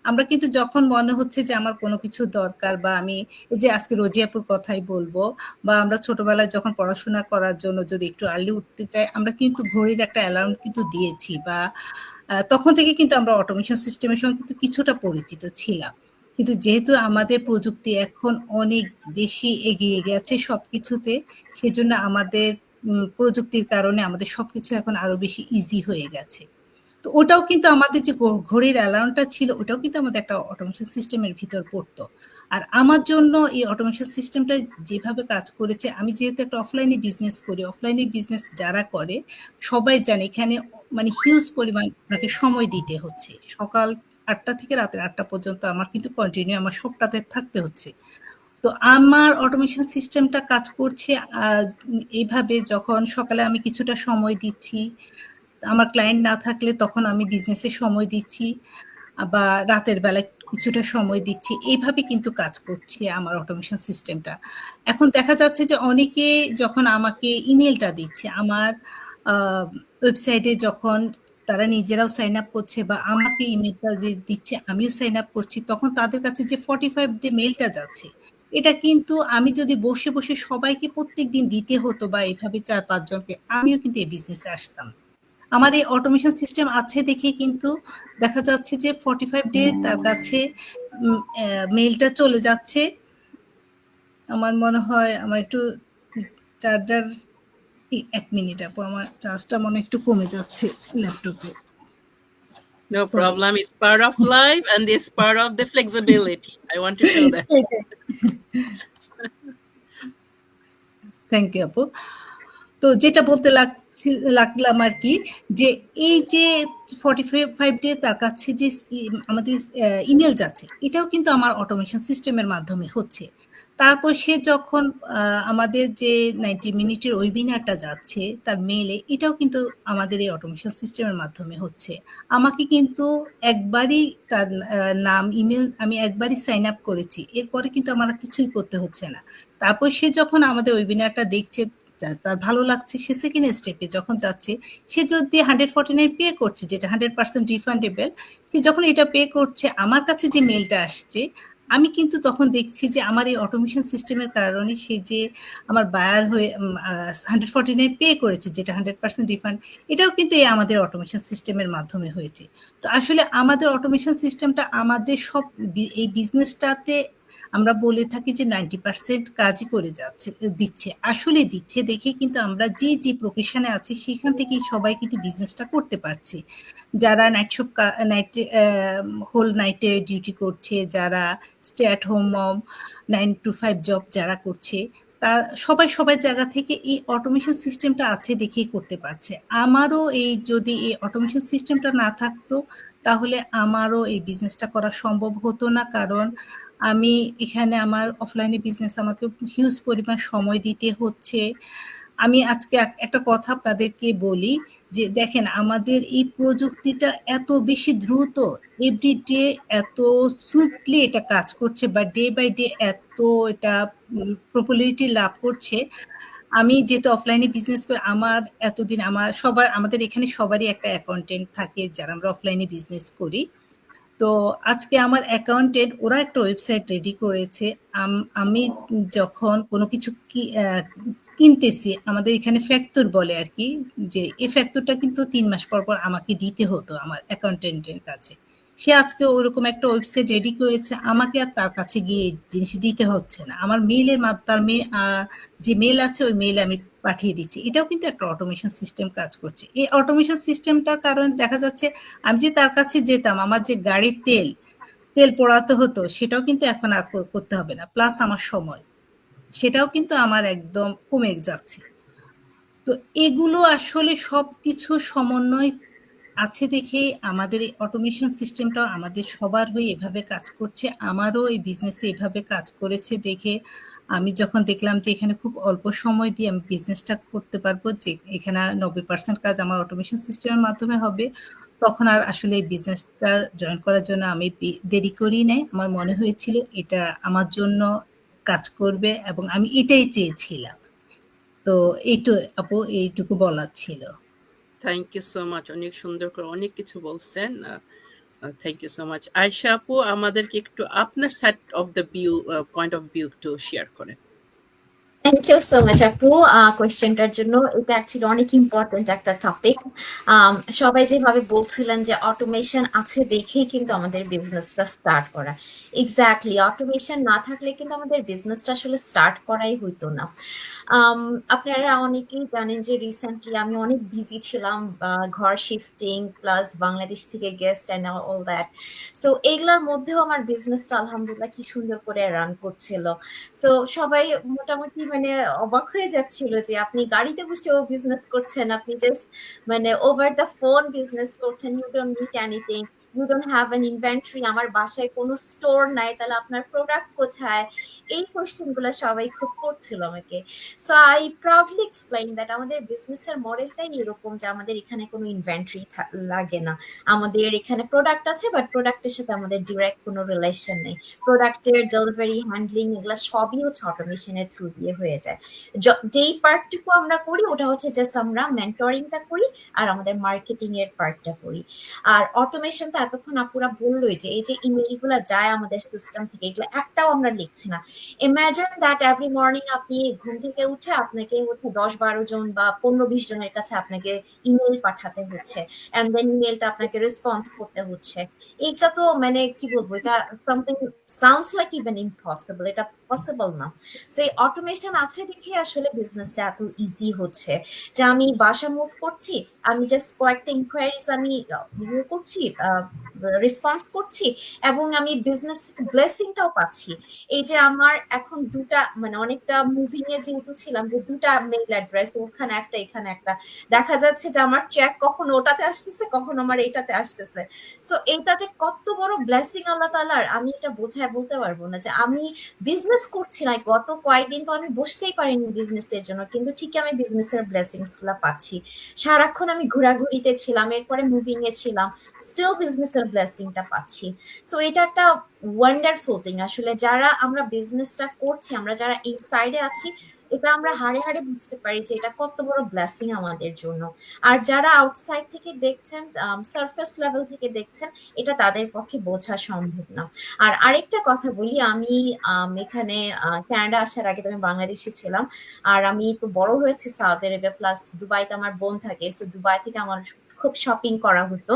আমরা কিন্তু যখন মনে হচ্ছে যে আমার কোনো কিছু দরকার, বা আমি এই যে আজকে রোজিয়াপুর কথাই বলবো, বা আমরা ছোটবেলায় যখন পড়াশোনা করার জন্য যদি একটু আর্লি উঠতে চাই, আমরা কিন্তু ঘড়ির একটা অ্যালার্ম কিন্তু দিয়েছি, বা তখন থেকে কিন্তু আমরা অটোমেশন সিস্টেমের সঙ্গে কিন্তু কিছুটা পরিচিত ছিলাম। কিন্তু যেহেতু আমাদের প্রযুক্তি এখন অনেক বেশি এগিয়ে গেছে সবকিছুতে, সেজন্য আমাদের প্রযুক্তির কারণে আমাদের সবকিছু এখন আরো বেশি ইজি হয়ে গেছে। তো ওটাও কিন্তু আমাদের যে ঘড়ির অ্যালার্মটা ছিল ওটাও কিন্তু আমাদের একটা অটোমেশন সিস্টেমের ভিতর পড়তো। আর আমার জন্য এই অটোমেশন সিস্টেমটা যেভাবে কাজ করেছে, আমি যেহেতু একটা অফলাইনে বিজনেস করি, অফলাইনে বিজনেস যারা করে সবাই জানে এখানে মানে হিউজ পরিমাণ তাকে সময় দিতে হচ্ছে। সকাল 8টা থেকে রাতের 8টা পর্যন্ত আমার কিন্তু কন্টিনিউ আমার সবটাতে থাকতে হচ্ছে। তো আমার অটোমেশন সিস্টেমটা কাজ করছে এইভাবে, যখন সকালে আমি কিছুটা সময় দিচ্ছি, আমার ক্লায়েন্ট না থাকলে তখন আমি বিজনেসে সময় দিচ্ছি, বা রাতের বেলায় কিছুটা সময় দিচ্ছি, এইভাবে কিন্তু কাজ করছে আমার অটোমেশন সিস্টেমটা। এখন দেখা যাচ্ছে যে অনেকে যখন আমাকে ইমেলটা দিচ্ছে, আমার ওয়েবসাইটে যখন তারা নিজেরাও সাইন আপ করছে বা আমাকে ইমেলটা যে দিচ্ছে আমিও সাইন আপ করছি, তখন তাদের কাছে যে 45 ডে মেলটা যাচ্ছে, এটা কিন্তু আমি যদি বসে বসে সবাইকে প্রত্যেকদিন দিতে হতো বা এভাবে 4-5 জনকে, আমিও কিন্তু এই বিজনেসে আসতাম। আমার এই অটোমেশন সিস্টেম আছে দেখে কিন্তু দেখা যাচ্ছে যে 45 ডে তার কাছে মেইলটা চলে যাচ্ছে। আমার মনে হয় আমার একটু চার্জার, 1 মিনিট আপু, আমার চার্জটা মনে একটু কমে যাচ্ছে ল্যাপটপে।
No problem. It's part of life and it's part of the flexibility. I want to show that.
Thank you আপু। তো যেটা বলতে লাগলাম আর কি, যে এই যে 45 ডে তার কাছে যে আমাদের ইমেল যাচ্ছে, এটাও কিন্তু আমার অটোমেশন সিস্টেমের মাধ্যমে হচ্ছে। তারপর সে যখন আমাদের যে 90 মিনিটের ওয়েবিনারটা যাচ্ছে তার মেলে, এটাও কিন্তু আমাদের এই অটোমেশন সিস্টেমের মাধ্যমে হচ্ছে। আমাকে কিন্তু একবারই তার নাম, ইমেল আমি একবারই সাইন আপ করেছি, এরপরে কিন্তু আমার কিছুই করতে হচ্ছে না। তারপর সে যখন আমাদের ওয়েবিনারটা দেখছে, তার ভালো লাগছে, সে সেকেন্ড স্টেপে যখন যাচ্ছে, সে যদি 149 পে করছে, যেটা 100% রিফান্ডেবল, সে যখন এটা পে করছে, আমার কাছে যে মেলটা আসছে, আমি কিন্তু তখন দেখছি যে আমার এই অটোমেশন সিস্টেমের কারণে সে যে আমার বায়ার হয়ে 149 পে করেছে, যেটা 100% রিফান্ড, এটাও কিন্তু এই আমাদের অটোমেশন সিস্টেমের মাধ্যমে হয়েছে। তো আসলে আমাদের অটোমেশন সিস্টেমটা আমাদের সব এই বিজনেসটাতে আমরা বলে থাকি যে 90% কাজই করে দিচ্ছে, আসলে দিচ্ছে দেখে কিন্তু আমরা যে প্রফেশনে আছি সেখান থেকেই সবাই কিন্তু বিজনেসটা করতে পারছি। যারা হোল নাইটে ডিউটি করছে, যারা stay at home mom, 9 to 5 job যারা করছে, তা সবাই জায়গা থেকে এই অটোমেশন সিস্টেমটা আছে দেখেই করতে পারছে। আমারও যদি এই অটোমেশন সিস্টেমটা না থাকতো, তাহলে আমারও এই বিজনেসটা করা সম্ভব হতো না, কারণ আমি এখানে আমার অফলাইনে বিজনেস আমাকে হিউজ পরিমাণ সময় দিতে হচ্ছে। আমি আজকে একটা কথা আপনাদেরকে বলি, যে দেখেন আমাদের এই প্রযুক্তিটা এত বেশি দ্রুত, এভরিডে এত সুইফটলি এটা কাজ করছে, বা ডে বাই ডে এত এটা পপুলারিটি লাভ করছে। আমি যেহেতু অফলাইনে বিজনেস করি, আমার এতদিন আমাদের এখানে সবারই একটা অ্যাকাউন্টেন্ট থাকে যারা আমরা অফলাইনে বিজনেস করি। তো আজকে আমার অ্যাকাউন্টেন্ট ওরা একটা ওয়েবসাইট রেডি করেছে। আমি যখন কোনো কিছু কিনতেছি, আমাদের এখানে ফ্যাক্টর বলে আর কি, যে এই ফ্যাক্টরটা কিন্তু 3 মাস পর পর আমাকে দিতে হতো আমার অ্যাকাউন্টেন্টের কাছে। সে আজকে ওরকম একটা ওয়েবসাইট রেডি করেছে, আমাকে আর তার কাছে গিয়ে এই জিনিস দিতে হচ্ছে না, আমার মেইলের তার যে মেল আছে ওই মেইলে আমি পাঠিয়ে দিচ্ছি। এটাও কিন্তু একটা অটোমেশন সিস্টেম কাজ করছে। এই অটোমেশন সিস্টেমটার কারণে দেখা যাচ্ছে আমি যে তার কাছে যেতাম, আমার যে গাড়ির তেল পোড়াতে হতো সেটাও কিন্তু এখন আর করতে হবে না, প্লাস আমার সময় সেটাও কিন্তু আমার একদম কমে যাচ্ছে। তো এগুলো আসলে সবকিছু সমন্বয় আছে দেখে আমাদের এই অটোমেশন সিস্টেমটাও আমাদের সবার হয়ে এভাবে কাজ করছে। আমারও এই বিজনেসে এভাবে কাজ করেছে দেখে আমি যখন দেখলাম যে এখানে খুব অল্প সময় দিয়ে আমি বিজনেসটা করতে পারবো, যে এখানে 90% কাজ আমার অটোমেশন সিস্টেমের মাধ্যমে হবে, তখন আর আসলে এই বিজনেসটা জয়েন করার জন্য আমি দেরি করি নাই। আমার মনে হয়েছিল এটা আমার জন্য কাজ করবে এবং আমি এটাই চেয়েছিলাম। তো আপু এইটুকু বলার ছিল।
থ্যাংক ইউ সো মাচ, অনেক সুন্দর করে অনেক কিছু বলছেন। Thank you so much. Ayesha আপু, আমাদেরকে একটু আপনার side of the point of view একটু শেয়ার করেন।
থ্যাংক ইউ সো মাচ আপু কোয়েশ্চেনটার জন্য। এটা অ্যাকচুয়ালি অনেক ইম্পর্টেন্ট একটা টপিক। সবাই যেভাবে বলছিলেন যে অটোমেশন আছে দেখেই কিন্তু আমাদের বিজনেসটা স্টার্ট করা, এক্স্যাক্টলি অটোমেশন না থাকলে কিন্তু আমাদের বিজনেসটা আসলে স্টার্ট করাই হইতো না। আপনারা অনেকেই জানেন যে রিসেন্টলি আমি অনেক বিজি ছিলাম, ঘর শিফটিং প্লাস বাংলাদেশ থেকে guest and all that. So এগুলোর মধ্যেও আমার বিজনেসটা আলহামদুলিল্লাহ কি সুন্দর করে রান করছিল। সো সবাই মোটামুটি মানে অবাক হয়ে যাচ্ছিল যে আপনি গাড়িতে বসেও বিজনেস করছেন, আপনি জাস্ট মানে ওভার দ্য ফোন বিজনেস করছেন, you don't need anything, you don't have an inventory, আমার বাসায় কোনো স্টোর নাই, তাহলে আপনার প্রোডাক্ট কোথায়? এই কোয়েশ্চেন গুলো সবাই খুব করছিল আমাকে। So I proudly explain that আমাদের বিজনেসের মডেলটাই এরকম যে আমাদের এখানে কোনো ইনভেন্টরি লাগে না, আমাদের এখানে প্রোডাক্ট আছে বাট প্রোডাক্টের সাথে আমাদের ডিরেক্ট কোনো রিলেশন নেই, প্রোডাক্টের ডেলিভারি হ্যান্ডলিং এগুলো সবই হচ্ছে অটোমেশনের থ্রু দিয়ে হয়ে যায়। যেই পার্টটুকু আমরা করি ওটা হচ্ছে জাস্ট আমরা মেন্টরিংটা করি আর আমাদের মার্কেটিং এর পার্টটা করি। আর অটোমেশন তো এতক্ষণ আপুরা বললোই যে এই যে ইমেইল গুলো যায় আমাদের সিস্টেম থেকে, এগুলো একটাও আমরা লিখছি না। ইমাজিন দ্যাট এভরি মর্নিং আপনি ঘুম থেকে উঠে আপনাকে হচ্ছে 10-12 জন বা 15-20 জনের কাছে আপনাকে ইমেইল পাঠাতে হচ্ছে, এন্ড দেন ইমেইলটা আপনাকে রেসপন্স করতে হচ্ছে। এটা তো মানে কি বলবো, এটা something sounds like even impossible, এটা পসিবল না। সেই অটোমেশন আছে দেখে আসলে বিজনেসটা এত ইজি হচ্ছে যে আমি বাসা মুভ করছি, আমি জাস্ট কয়েকটা ইনকোয়ারিজ আমি করছি, রেসপন্স করছি এবং আমি বিজনেস থেকে ব্লেসিংটাও পাচ্ছি। এই যে আমার এখন দুটা মানে অনেকটা মুভিং এ যেহেতু ছিলাম যে দুটা মেইল অ্যাড্রেস, ওখানে একটা এখানে একটা, দেখা যাচ্ছে যে আমার চেক কখন ওটাতে আসতেছে কখন আমার এইটাতে আসতেছে। সো এইটা যে কত বড় ব্লেসিং আল্লাহ তাআলার, আমি এটা বোঝায় বলতে পারবো না। যে আমি বিজনেস করছি না গত কয়েকদিন, তো আমি বসতেই পারিনি বিজনেসের জন্য, কিন্তু ঠিকই আমি বিজনেসের ব্লেসিংস গুলা পাচ্ছি। সারাক্ষণ আমি ঘোরাঘুরিতে ছিলাম, এরপরে মুভিং এ ছিলাম, স্টিল বিজনেসের ব্লেসিংটা পাচ্ছি। সো এটা একটা ওয়ান্ডারফুল থিং। আসলে যারা আমরা বিজনেসটা করছি, আমরা যারা ইনসাইডে আছি, এটা আমরা হাড়ে হাড়ে বুঝতে পারি যে এটা কত বড় ব্লেসিং আমাদের জন্য। আর যারা আউটসাইড থেকে দেখছেন, সারফেস লেভেল থেকে দেখছেন, এটা তাদের পক্ষে বোঝা সম্ভব না। আর আরেকটা কথা বলি, আমি এখানে কানাডা আসার আগে তো আমি বাংলাদেশে ছিলাম, আর আমি তো বড় হয়েছি সৌদি আরবিয়া, প্লাস দুবাইতে আমার বোন থাকে, সো দুবাই থেকে আমার খুব শপিং করা হতো।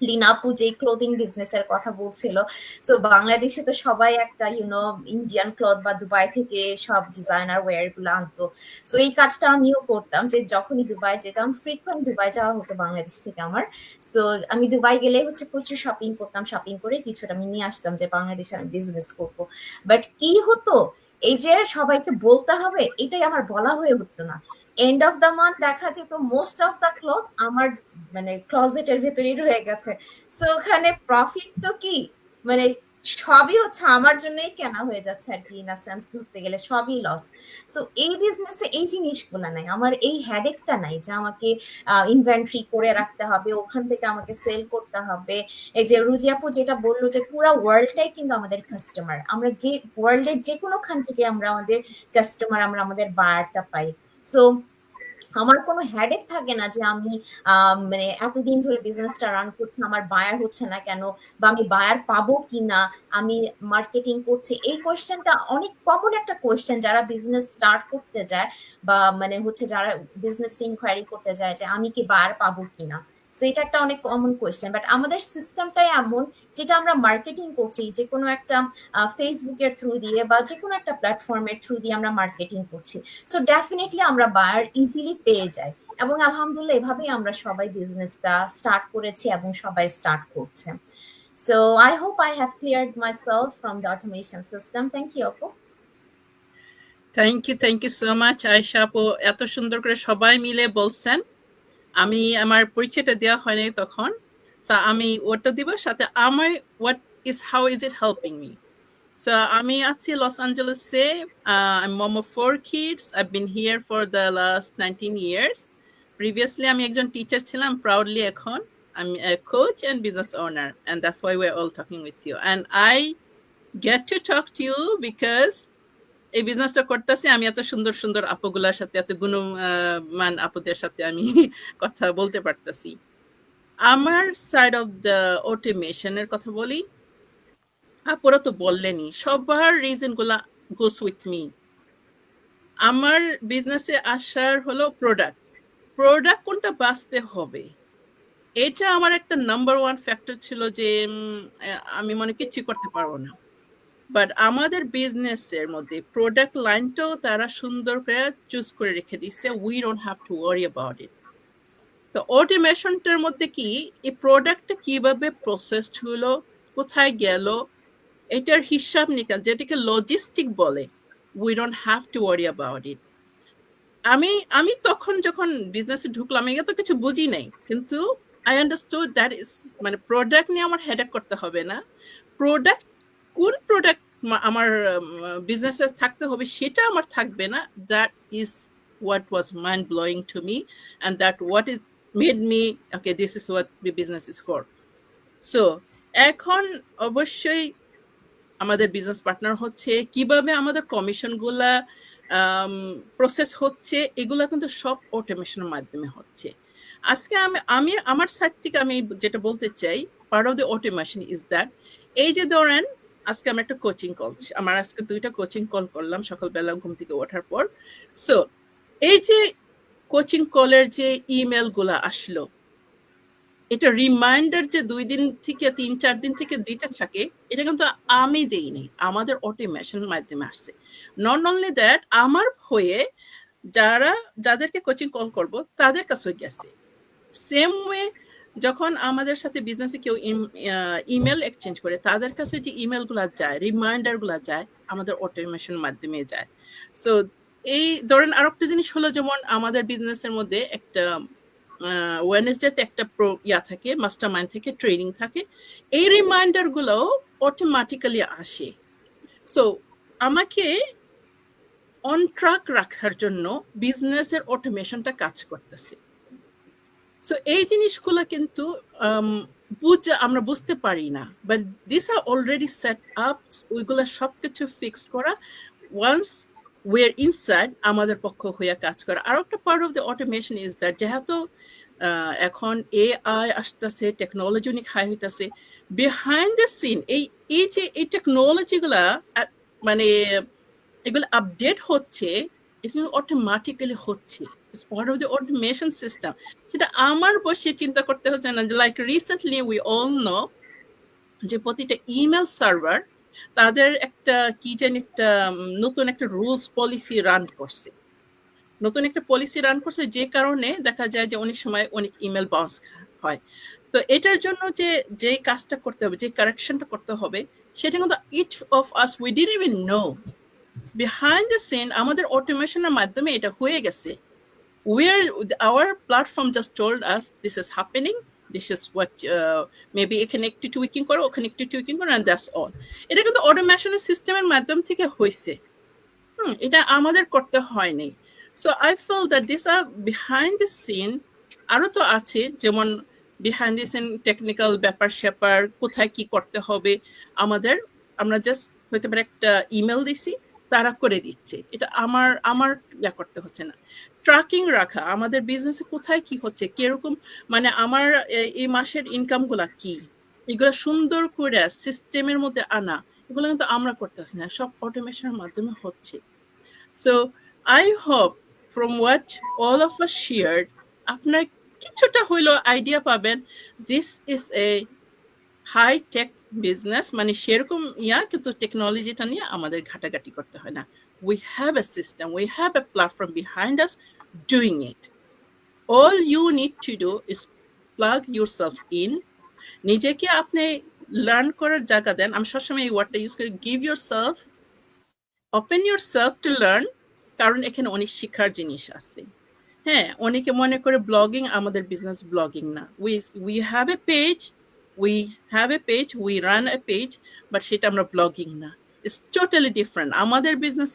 লিনাপু যে ক্লোদিং বিজনেসের কথা বলছিল, সো বাংলাদেশে তো সবাই একটা ইন্ডিয়ান ক্লথ বা দুবাই থেকে সব ডিজাইনার ওয়্যার গুলো আনতো। সো এই কাজটা আমিও করতাম, যে যখনই দুবাই যেতাম, ফ্রিকোয়েন্ট দুবাই যাওয়া হতো বাংলাদেশ থেকে আমার। সো আমি দুবাই গেলে হচ্ছে প্রচুর শপিং করতাম, শপিং করে কিছুটা আমি নিয়ে আসতাম যে বাংলাদেশে আমি বিজনেস করবো। বাট কি হতো, এই যে সবাইকে বলতে হবে এটাই আমার বলা হয়ে উঠতো না। এন্ড অফ দ্য মান্থ দেখা যেত মোস্ট অফ দ্য ক্লথ আমার মানে ক্লজেটের ভেতরেই রয়ে গেছে। সো ওখানে প্রফিট তো কি মানে সবই হচ্ছে আমার জন্যই কেনা হয়ে যাচ্ছে আর কি, ইন আ সেন্স ধরতে গেলে সবই লস। সো এই বিজনেসে এই জিনিসগুলো নাই, আমার এই হেডেকটা নাই যে আমাকে ইনভেন্টরি করে রাখতে হবে, ওখান থেকে আমাকে সেল করতে হবে। এই যে রুজি আপু যেটা বললো যে পুরো ওয়ার্ল্ডটাই কিন্তু আমাদের কাস্টমার, আমরা যে ওয়ার্ল্ডের যে কোনোখান থেকে আমরা আমাদের কাস্টমার, আমরা আমাদের বায়ারটা পাই। সো আমার কোনো হেডেক থাকে না যে আমি মানে এতদিন ধরে বিজনেসটা রান করছি, আমার বায়ার হচ্ছে না কেন, বা আমি বায়ার পাবো কিনা, আমি মার্কেটিং করছি। এই কোয়েশ্চেনটা অনেক কমন একটা কোয়েশ্চেন যারা বিজনেস স্টার্ট করতে যায়, বা মানে হচ্ছে যারা বিজনেস ইনকোয়ারি করতে যায় যে আমি কি বায়ার পাবো কিনা। সেটা একটা অনেক কমন কোয়েশ্চেন, বাট আমাদের সিস্টেমটাই এমন, যেটা আমরা মার্কেটিং করছি যে কোনো একটা ফেসবুকের থ্রু দিয়ে বা যে কোনো একটা প্ল্যাটফর্মের থ্রু দিয়ে আমরা মার্কেটিং করছি। সো ডেফিনেটলি আমরা বায়ার ইজিলি পেয়ে যাই, এবং আলহামদুলিল্লাহ এভাবেই আমরা সবাই বিজনেসটা স্টার্ট করেছি এবং সবাই স্টার্ট করছে। So I hope I have cleared myself from the automation system. Thank you আপু।
Thank you so much Ayesha আপু, এত সুন্দর করে সবাই মিলে বলছেন। আমি আমার পরিচয়টা দেওয়া হয়নি তখন, সো আমি ওটা দিব সাথে আমার how is it helping me. So আমি আছি loss অ্যাঞ্জেলেসে। I'm mom of 4 kids. I've been here for the last 19 years. Previously আমি একজন টিচার ছিলাম, proudly এখন I'm a coach and business owner, and that's why we're all talking with you. And I get to talk to you because এই বিজনেসটা করতেছি আমি এত সুন্দর সুন্দর আপুগুলার সাথে, এত গুণমান আপুদের সাথে আমি কথা বলতে পারতেছি। আমার সাইড অফ দ্য অটোমেশনের কথা বলি, আপুরা তো বললেনই, সবার রিজন গুলা গোস উইথ মি। আমার বিজনেসে আসার হলো প্রোডাক্ট কোনটা বাঁচতে হবে, এটা আমার একটা নাম্বার 1 ফ্যাক্টর ছিল যে আমি মনে কিছু করতে পারবো না। বাট আমাদের বিজনেসের মধ্যে প্রোডাক্ট লাইনটাও তারা সুন্দর করে চুজ করে রেখে দিচ্ছে, we don't have to worry about it. তো অটোমেশনটার মধ্যে কি এই প্রোডাক্টটা কিভাবে প্রসেসড হলো, কোথায় গেল, এটার হিসাব নিকাশ, যেটাকে লজিস্টিক বলে, we don't have to worry about it. আমি তখন যখন বিজনেসে ঢুকলাম, আমি তো কিছু বুঝি নাই, কিন্তু আই আন্ডারস্টুড দ্যাট ইজ মানে প্রোডাক্ট নিয়ে আমার হেডেক করতে হবে না, কোন প্রোডাক্ট আমার বিজনেসে থাকতে হবে সেটা আমার থাকবে না। That is what was mind blowing to me, and that what it made me okay, this is what the business is for. So এখন অবশ্যই আমাদের বিজনেস পার্টনার হচ্ছে, কিভাবে আমাদের কমিশন গুলা প্রসেস হচ্ছে, এগুলা কিন্তু সব অটোমেশনের মাধ্যমে হচ্ছে। আজকে আমি আমার সাইড থেকে আমি যেটা বলতে চাই, part of the automation is that, এই যে ধরেন আজকে আমি একটা কোচিং কল, আমার আজকে 2টা কোচিং কল করলাম সকালবেলা ঘুম থেকে ওঠার পর। সো এই যে কোচিং কলের যে ইমেল গুলা আসলো, এটা রিমাইন্ডার যে 2 দিন থেকে 3-4 দিন থেকে দিতে থাকে, এটা কিন্তু আমি দেইনি, আমাদের অটোমেশন মাধ্যমে আসছে। নট অনলি দ্যাট, আমার হয়ে যাদেরকে কোচিং কল করব তাদের কাছে গেছে। সেম ওয়ে যখন আমাদের সাথে বিজনেসে কেউ ইমেল এক্সচেঞ্জ করে, তাদের কাছে যে ইমেল গুলা যায়, রিমাইন্ডার গুলা যায়, আমাদের অটোমেশন মাধ্যমে যায়। সো এই ধরেন আরেকটা জিনিস হলো, যেমন আমাদের বিজনেসের মধ্যে একটা ওয়েডনেসডেতে একটা থাকে, মাস্টার মাইন্ড থেকে ট্রেনিং থাকে, এই রিমাইন্ডার গুলো অটোমেটিক্যালি আসে। সো আমাকে অন ট্র্যাক রাখার জন্য বিজনেসের অটোমেশনটা কাজ করতেছে। সো এই জিনিসগুলো কিন্তু আমরা বুঝতে পারি না, but this are already set up, ওইগুলো সবকিছু ফিক্সড করা, ওয়ান্স we're inside, আমাদের পক্ষ হয়ে কাজ করা। আর একটা part of the automation is that, যেহেতু এখন এআই আসতেছে, টেকনোলজি অনেক হাই হইতেছে, বিহাইন্ড দ্য সিন এই টেকনোলজিগুলা মানে এগুলো আপডেট হচ্ছে, এগুলো অটোমেটিক্যালি হচ্ছে, it's part of the automation system. সেটা আমার বসে চিন্তা করতে হচ্ছে না। Like recently we all know যে প্রতিটা ইমেল সার্ভার তাদের একটা কি জানি একটা নতুন একটা রুলস পলিসি রান করছে, যে কারণে দেখা যায় যে অনেক সময় অনেক ইমেল বাউন্স হয়। তো এটার জন্য যে কাজটা করতে হবে, যে কারেকশনটা করতে হবে, সেটা কিন্তু each of us we didn't even know. Behind the scene আমাদের অটোমেশনের মাধ্যমে এটা হয়ে গেছে। Our platform just told us this is happening, this is what maybe এখানে একটু টুইকিং করো, ওখানে একটু টুইকিং করো, and that's all. এটা কিন্তু অটোমেশনের সিস্টেমের মাধ্যম থেকে হয়েছে, এটা আমাদের করতে হয়নি। So I feel that these are behind the scene, আরো তো আছে, যেমন behind the scene টেকনিক্যাল ব্যাপার স্যাপার, কোথায় কি করতে হবে, আমরা জাস্ট হয়তো একটা ইমেল দিছি, তারা করে দিচ্ছে, এটা আমার আমার ইয়া করতে হচ্ছে না। ট্র্যাকিং রাখা আমাদের বিজনেসে কোথায় কি হচ্ছে, কিরকম, মানে আমার এই মাসের ইনকামগুলা কি, এগুলো সুন্দর করে সিস্টেমের মধ্যে আনা, এগুলো কিন্তু আমরা করতেছি না, সব অটোমেশনের মাধ্যমে হচ্ছে। So I hope from what all of us shared আপনার কিছুটা হইলো আইডিয়া পাবেন this is a high tech business, মানে সেরকম ইয়া, কিন্তু টেকনোলজিটা নিয়ে আমাদের ঘাটাঘাটি করতে হয় না। We have a system, we have a platform behind us doing it. All you need to do is plug yourself in. নিজেকে আপনি লার্ন করার জায়গা দেন, আমি সবসময় এই ওয়ার্ডটা ইউজ করি, give yourself, open yourself to learn, কারণ এখানে অনেক শিক্ষার জিনিস আছে। হ্যাঁ, অনেকে মনে করে ব্লগিং আমাদের বিজনেস, ব্লগিং না। We have A page, we run A page, but সেটা আমরা ব্লগিং না, ইটস টোটালি ডিফারেন্ট। আমাদের বিজনেস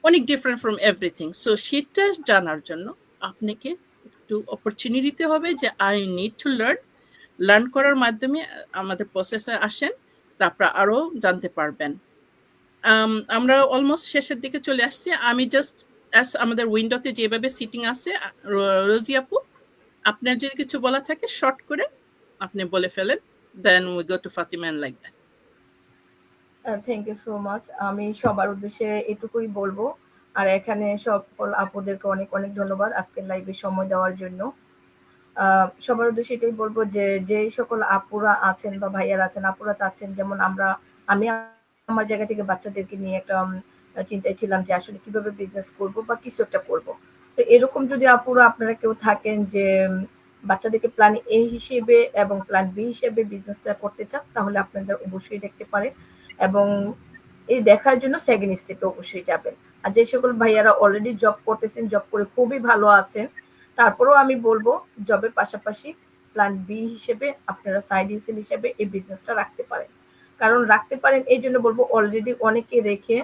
অনেক ডিফারেন্ট ফ্রম এভরিথিং। সো সেটা জানার জন্য আপনাকে একটু অপরচুনিটি দিতে হবে যে আই নিড টু লার্ন করার মাধ্যমে আমাদের প্রসেসে আসেন, তারপর আরো জানতে পারবেন। আমরা অলমোস্ট শেষের দিকে চলে আসছি। আমি জাস্ট আমাদের উইন্ডোতে যেভাবে সিটিং আছে, রোজি আপু আপনার যদি কিছু বলা থাকে শর্ট করে আপনি বলে ফেলেন, then we go to Fatima and like that.
Thank you so much. আমি সবার উদ্দেশ্যে এটুকুই বলবো, আর এখানে সকল আপুদেরকে অনেক অনেক ধন্যবাদ আজকের লাইভে সময় দেওয়ার জন্য। সবার উদ্দেশ্যে এটাই বলবো যে যে সকল আপুরা আছেন বা ভাইয়ারা আছেন, আপুরা চাচ্ছেন, যেমন আমি আমার জায়গা থেকে বাচ্চাদেরকে নিয়ে একটা চিন্তায় ছিলাম যে আসলে কিভাবে বিজনেস করব বা কিছু একটা করব। তো এরকম যদি আপুরা আপনারা কেউ থাকেন যে বাচ্চাদেরকে প্ল্যান এ হিসেবে এবং প্ল্যান বি হিসেবে বিজনেসটা করতে চান, তাহলে আপনাদের অবশ্যই দেখতে পারেন, এবং এই দেখার জন্য সেকেন্ড স্টেপে অবশ্যই যাবেন। আর যে সকল ভাইয়ারা অলরেডি জব করতেছেন, জব করে খুবই ভালো আছেন, তারপরেও আমি বলবো জবের পাশাপাশি প্ল্যান বি হিসেবে আপনারা সাইড হিসেল হিসেবে এই বিজনেসটা রাখতে পারেন। কারণ রাখতে পারেন এই জন্য বলবো, অলরেডি অনেকে রেখে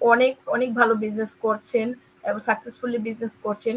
অনেক অনেক ভালো বিজনেস করছেন এবং সাকসেসফুলি বিজনেস করছেন,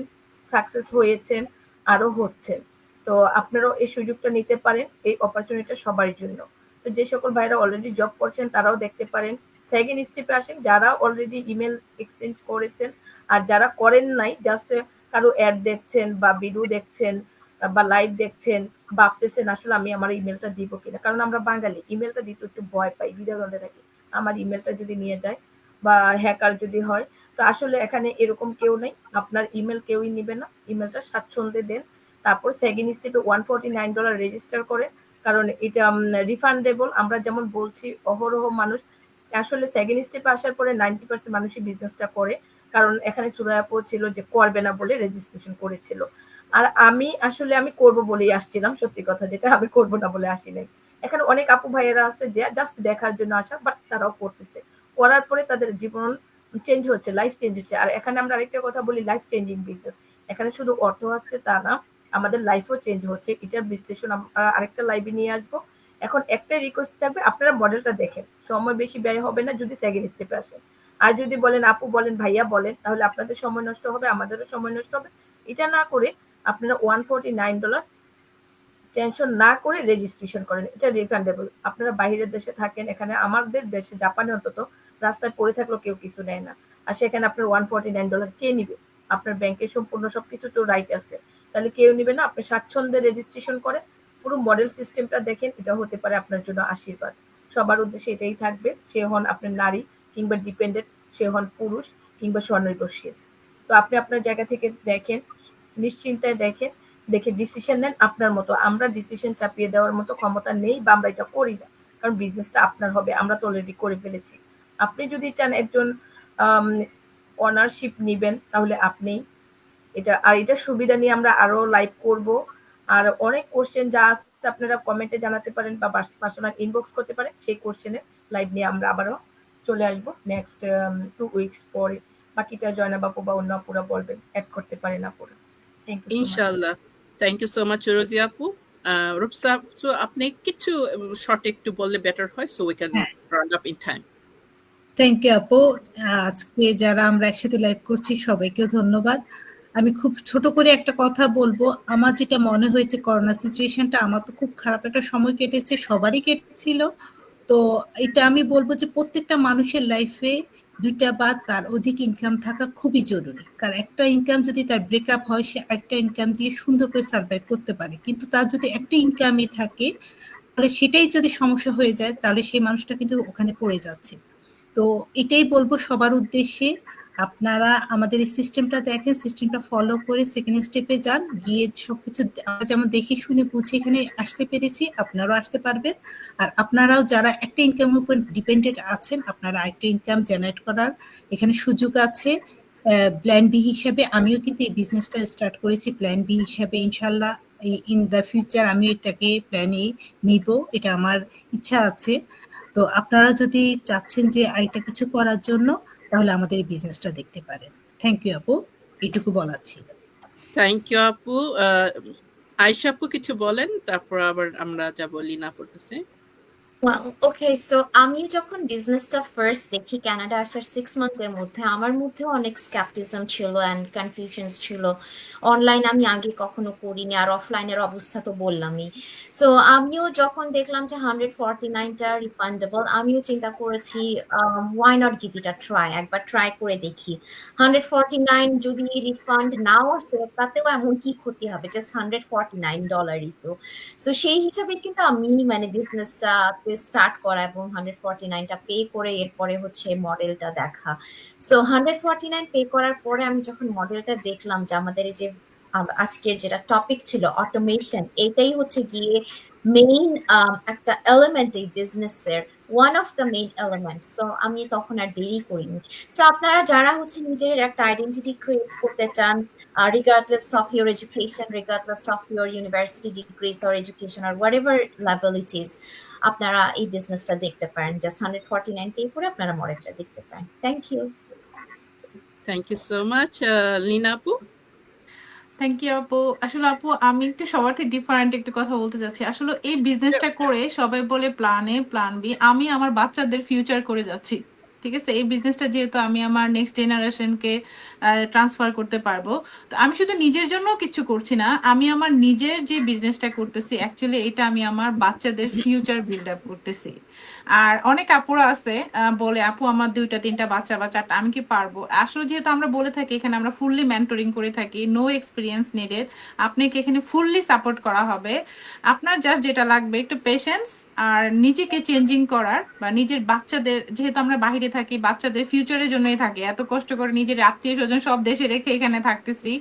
সাকসেস হয়েছেন, আরো হচ্ছেন। তো আপনারাও এই সুযোগটা নিতে পারেন, এই অপরচুনিটিটা সবার জন্য। তো যে সকল ভাইরা অলরেডি জব করছেন তারাও দেখতে পারেন, সেকেন্ড স্টেপে আসেন যারা অলরেডি ইমেল এক্সচেঞ্জ করেছেন, আর যারা করেন নাই, জাস্ট কারো অ্যাড দেখছেন বা ভিডিও দেখছেন বা লাইভ দেখছেন, ভাবতেছেন আসলে আমি আমার ইমেলটা দিব কিনা, কারণ আমরা বাঙালি ইমেলটা দিতে একটু ভয় পাই, দ্বিধাদ্বন্দ্বে থাকি, আমার ইমেলটা যদি নিয়ে যায় বা হ্যাকার যদি হয়। তো আসলে এখানে এরকম কেউ নেই, আপনার ইমেল কেউই নিবে না, ইমেলটা স্বাচ্ছন্দ্যে দেন। তারপর সেকেন্ড স্টেপে $149 রেজিস্টার করে, কারণ এটা রিফান্ডেবল। আমরা যেমন বলছি অহরহ মানুষ আসলে সেকেন্ড স্টেপে আসার পরে 90% মানুষই বিজনেসটা করে, কারণ এখানে সুরায়াপো ছিল যে করবে না বলে রেজিস্ট্রেশন করেছিল। আর আমি করব বলেই আসছিলাম, সত্যি কথা যেটা, আমি করব না বলে আসি নাই। এখানে অনেক আপু ভাইয়েরা আছে যে জাস্ট দেখার জন্য আসা, বাট তারাও করতেছে, করার পরে তাদের জীবন চেঞ্জ হচ্ছে, লাইফ চেঞ্জ হচ্ছে। আর এখানে আমরা আরেকটা কথা বলি, লাইফ চেঞ্জিং বিজনেস, এখানে শুধু অর্থ হচ্ছে তা না, আমাদের লাইফও চেঞ্জ হচ্ছে। এটার বিশ্লেষণ আমরা আরেকটা লাইভে নিয়ে আসবো। এখন একটাই রিকোয়েস্ট থাকবে, আপনারা মডেলটা দেখেন, সময় বেশি ব্যয় হবে না যদি সেকেন্ড স্টেপে আসেন। আর যদি বলেন আপু বলেন ভাইয়া বলেন, তাহলে আপনাদের সময় নষ্ট হবে, আমাদেরও সময় নষ্ট হবে। এটা না করে আপনারা $149 টেনশন না করে রেজিস্ট্রেশন করেন, এটা রিফান্ডেবল। আপনারা বাইরের দেশে থাকেন, এখানে আমাদের দেশে জাপানে অন্তত রাস্তায় পড়ে থাকলেও কেউ কিছু নেয় না, আর সেখানে আপনার $149 কে নিবে? আপনার ব্যাংকে সম্পূর্ণ সবকিছু তো রাইট আছে, তাহলে কেউ নিবে না। আপনি স্বাচ্ছন্দ্যে রেজিস্ট্রেশন করে পুরো মডেল সিস্টেমটা দেখেন, এটা হতে পারে আপনার জন্য আশীর্বাদ। সবার উদ্দেশ্যে এটাই থাকবে, সে হন আপনার নারী কিংবা ডিপেন্ডেন্ট, সে হন পুরুষ কিংবা স্বনির্ভরশীল। তো আপনি আপনার জায়গা থেকে দেখেন, নিশ্চিন্তায় দেখেন, দেখে ডিসিশন নেন আপনার মতো। আমরা ডিসিশন চাপিয়ে দেওয়ার মতো ক্ষমতা নেই বা আমরা এটা করি না, কারণ বিজনেসটা আপনার হবে, আমরা তো অলরেডি করে ফেলেছি। আপনি যদি চান একজন অনারশিপ নিবেন, তাহলে আপনি এটা সুবিধা নিয়ে আমরা আরো লাইভ করব। আর অনেক কোশ্চেন যা আছে আপনারা কমেন্টে জানাতে পারেন বা পার্সোনাল ইনবক্স করতে পারেন, সেই কোশ্চেনের লাইভ নিয়ে আমরা আবারও চলে আসবো নেক্সট 2 উইকস পরে। বাকিটা জয়না বাপু বা অন্য আপুরা বলবেন, অ্যাড করতে পারেন আপুরা। Thank you.
ইনশাআল্লাহ, thank you so much Rosy আপু। রূপসা, তো আপনি কিছু শর্ট একটু বললে বেটার হয়, so we can round up in time.
Thank you আপু। আজকে যারা আমরা একসাথে লাইভ করছি সবাইকে ধন্যবাদ। আমি খুব ছোট করে একটা কথা বলবো, আমার যেটা মনে হয়েছে করোনা সিচুয়েশনটা, আমার তো খুব খারাপ একটা সময় কেটেছে, সবারই কেটেছিল। তো এটা আমি বলবো যে প্রত্যেকটা মানুষের লাইফে 2টা বা তার অধিক ইনকাম থাকা খুবই জরুরি, কারণ একটা ইনকাম যদি তার ব্রেকআপ হয় সে আরেকটা ইনকাম দিয়ে সুন্দর করে সার্ভাইভ করতে পারে, কিন্তু তার যদি একটা ইনকামই থাকে তাহলে সেটাই যদি সমস্যা হয়ে যায় তাহলে সেই মানুষটা কিন্তু ওখানে পড়ে যাচ্ছে। তো এটাই বলবো সবার উদ্দেশ্যে, আপনারা আমাদের এই সিস্টেমটা দেখেন, সিস্টেমটা ফলো করে সেকেন্ড স্টেপে যান, গিয়ে সবকিছু আমরা যেমন দেখে শুনে বুঝে এখানে আসতে পেরেছি আপনারাও আসতে পারবেন। আর আপনারাও যারা একটা ইনকামের উপর ডিপেন্ডেন্ট আছেন আপনারা আরেকটা ইনকাম জেনারেট করার এখানে সুযোগ আছে। প্ল্যান বি হিসাবে আমিও কিন্তু এই বিজনেসটা স্টার্ট করেছি, প্ল্যান বি হিসাবে ইনশাল্লাহ ইন দ্য ফিউচার আমি এটাকে প্ল্যানে নিব, এটা আমার ইচ্ছা আছে। তো আপনারা যদি চাচ্ছেন যে আরেকটা কিছু করার জন্য তাহলে আমাদের এই বিজনেসটা দেখতে পারেন। থ্যাংক ইউ আপু, এটুকু বলার ছিল।
থ্যাংক ইউ আপু। আয়েশা আপু কিছু বলেন, তারপর আবার আমরা যাবো লিনা আপুর কাছে।
Well, okay, so আমি যখন বিজনেসটা ফার্স্ট দেখি কানাডা আসার 6 মান্থের মধ্যে আমার মধ্যে অনেক স্ক্যাপটিজম ছিল অ্যান্ড কনফিউশনস ছিল। অনলাইন আমি আগে কখনো করিনি, আর অফলাইনের অবস্থা তো বললামই। সো আমিও যখন দেখলাম যে 149টা রিফান্ডেবল, আমিও চিন্তা করেছি why not give it a try, একবার ট্রাই করে দেখি। 149 যদি রিফান্ড নাও আসে তাতেও এমন কি ক্ষতি হবে, জাস্ট $149 তো। সো সেই হিসাবে কিন্তু আমি মানে বিজনেসটা স্টার্ট করা এবং 149টা পে করে এরপরে হচ্ছে মডেলটা দেখা। সো 149 পে করার পরে আমি যখন মডেলটা দেখলাম যে আমাদের এই যে আজকের যেটা টপিক ছিল অটোমেশন, এটাই হচ্ছে গিয়ে মেইন একটা এলিমেন্ট এই বিজনেসের, one of the main element. So আমি তখন আর দেরি করিনি। সো আপনারা যারা হচ্ছে নিজের একটা আইডেন্টিটি ক্রিয়েট করতে চান, regardless of your education, regardless of your university degrees or education or whatever level it is, আপনারা এই বিজনেসটা দেখতে পারেন, জাস্ট 149 পে করে আপনারা মডেলটা দেখতে পারেন। Thank you.
Thank you so much. Lina আপু।
থ্যাংক ইউ আপু। আসলে আপু আমি একটু সবার থেকে ডিফারেন্ট একটা কথা বলতে চাচ্ছি। আসলে এই বিজনেসটা করে সবাই বলে প্ল্যান এ প্ল্যান বি, আমি আমার বাচ্চাদের ফিউচার করে যাচ্ছি। ঠিক আছে, এই বিজনেসটা যেহেতু আমি আমার নেক্সট জেনারেশনকে ট্রান্সফার করতে পারবো, তো আমি শুধু নিজের জন্য কিছু করছি না, আমি আমার নিজের যে বিজনেসটা করতেছি অ্যাকচুয়ালি এটা আমি আমার বাচ্চাদের ফিউচার বিল্ড আপ করতেছি। আর অনেক আপুরা আছে বলে আপু আমার 2টা 3টা বাচ্চা বা 4টা আমি কি পারবো। আসলে যেহেতু আমরা বলে থাকি এখানে আমরা ফুললি মেন্টরিং করে থাকি, নো এক্সপিরিয়েন্স নিডেড, আপনাকে এখানে ফুললি সাপোর্ট করা হবে। আপনার জাস্ট যেটা লাগবে একটু পেশেন্স আর নিজেকে চেঞ্জিং করার, বা নিজের বাচ্চাদের, যেহেতু আমরা বাইরে থাকি বাচ্চাদের ফিউচারের জন্যই থাকি, এত কষ্ট করে নিজের আত্মীয় স্বজন সব দেশে রেখে এখানে থাকতেছি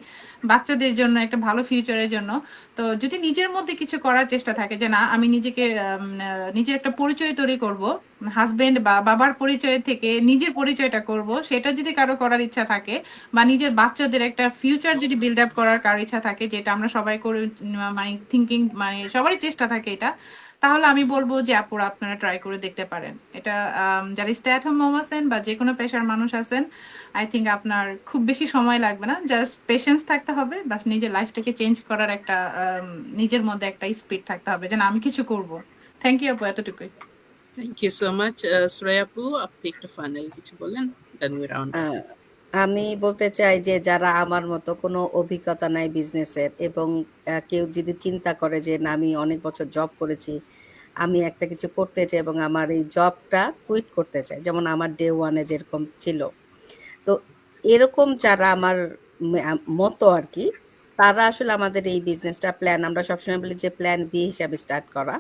বাচ্চাদের জন্য, একটা ভালো ফিউচারের জন্য। তো যদি নিজের মধ্যে কিছু করার চেষ্টা থাকে যে না আমি নিজেকে নিজের একটা পরিচয় তৈরি করব, হাজবেন্ড বা বাবার পরিচয় থেকে নিজের পরিচয়টা করব, সেটা যদি কারো করার ইচ্ছা থাকে, বা নিজের বাচ্চাদের একটা ফিউচার যদি বিল্ড আপ করার কারো ইচ্ছা থাকে, যেটা আমরা সবাই করে মানে থিঙ্কিং মানে সবারই চেষ্টা থাকে এটা, তাহলে আমি বলবো যে আপুরা আপনারা ট্রাই করে দেখতে পারেন এটা। যারা স্টে অ্যাট হোম মম আছেন বা যে কোনো পেশার মানুষ আছেন, আই থিঙ্ক আপনার খুব বেশি সময় লাগবে না, জাস্ট পেশেন্স থাকতে হবে, বাস নিজের লাইফটাকে চেঞ্জ করার একটা নিজের মধ্যে একটা স্পিড থাকতে হবে যে না আমি কিছু করব। থ্যাংক ইউ আপু, এতটুকুই।
Thank you so much. Suraiya আপু, আপনি একটু ফাইনাল কিছু বলেন, দেন উই রাউন্ড আপ।
আমি বলতে চাই যে যারা আমার মতো কোনো অভিজ্ঞতা নাই বিজনেসের, এবং কেউ যদি চিন্তা করে যে না আমি অনেক বছর জব করেছি, আমি একটা কিছু করতে চাই এবং আমার এই জবটা কুইট করতে চাই, যেমন আমার ডে ওয়ানে যেরকম ছিল, তো এরকম যারা আমার মতো আর কি, তারা আসলে আমাদের এই বিজনেসটা প্ল্যান, আমরা সবসময় বলি যে প্ল্যান বি হিসাবে স্টার্ট করা।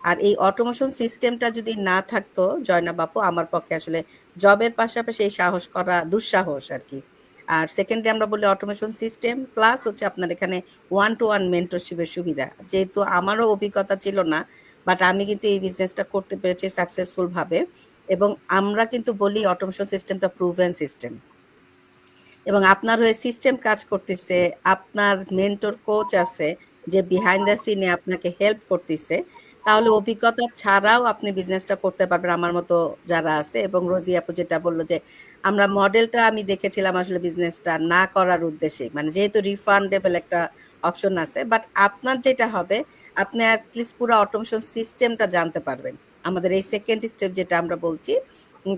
আর এই অটোমেশন সিস্টেমটা যদি না থাকতো জয়নাব আপু, আমার পক্ষে আসলে জবের পাশাপাশি এই সাহস করা দুঃসাহস আর কি। আর সেকেন্ডলি আমরা বলি অটোমেশন সিস্টেম প্লাস হচ্ছে আপনার এখানে 1-to-1 মেন্টরশিপের সুবিধা, যেহেতু আমারও অভিজ্ঞতা ছিল না, বাট আমি কিন্তু এই বিজনেসটা করতে পেরেছি সাকসেসফুল ভাবে। এবং আমরা কিন্তু বলি অটোমেশন সিস্টেমটা প্রুভেন সিস্টেম, এবং আপনার হয়ে সিস্টেম কাজ করতেছে, আপনার মেন্টর কোচ আছে যে বিহাইন্ড দ্য সিনে আপনাকে হেল্প করতেছে, তাহলে অভিজ্ঞতা ছাড়াও আপনি বিজনেসটা করতে পারবেন আমার মতো যারা আছে। এবং রোজি আপু যেটা বললো যে আমরা মডেলটা আমি দেখেছিলাম আসলে বিজনেসটা না করার উদ্দেশ্যে, মানে যেহেতু রিফান্ডেবল একটা অপশন আছে, বাট আপনার যেটা হবে আপনি অ্যাটলিস্ট পুরো অটোমেশন সিস্টেমটা জানতে পারবেন, আমাদের এই সেকেন্ড স্টেপ যেটা আমরা বলছি।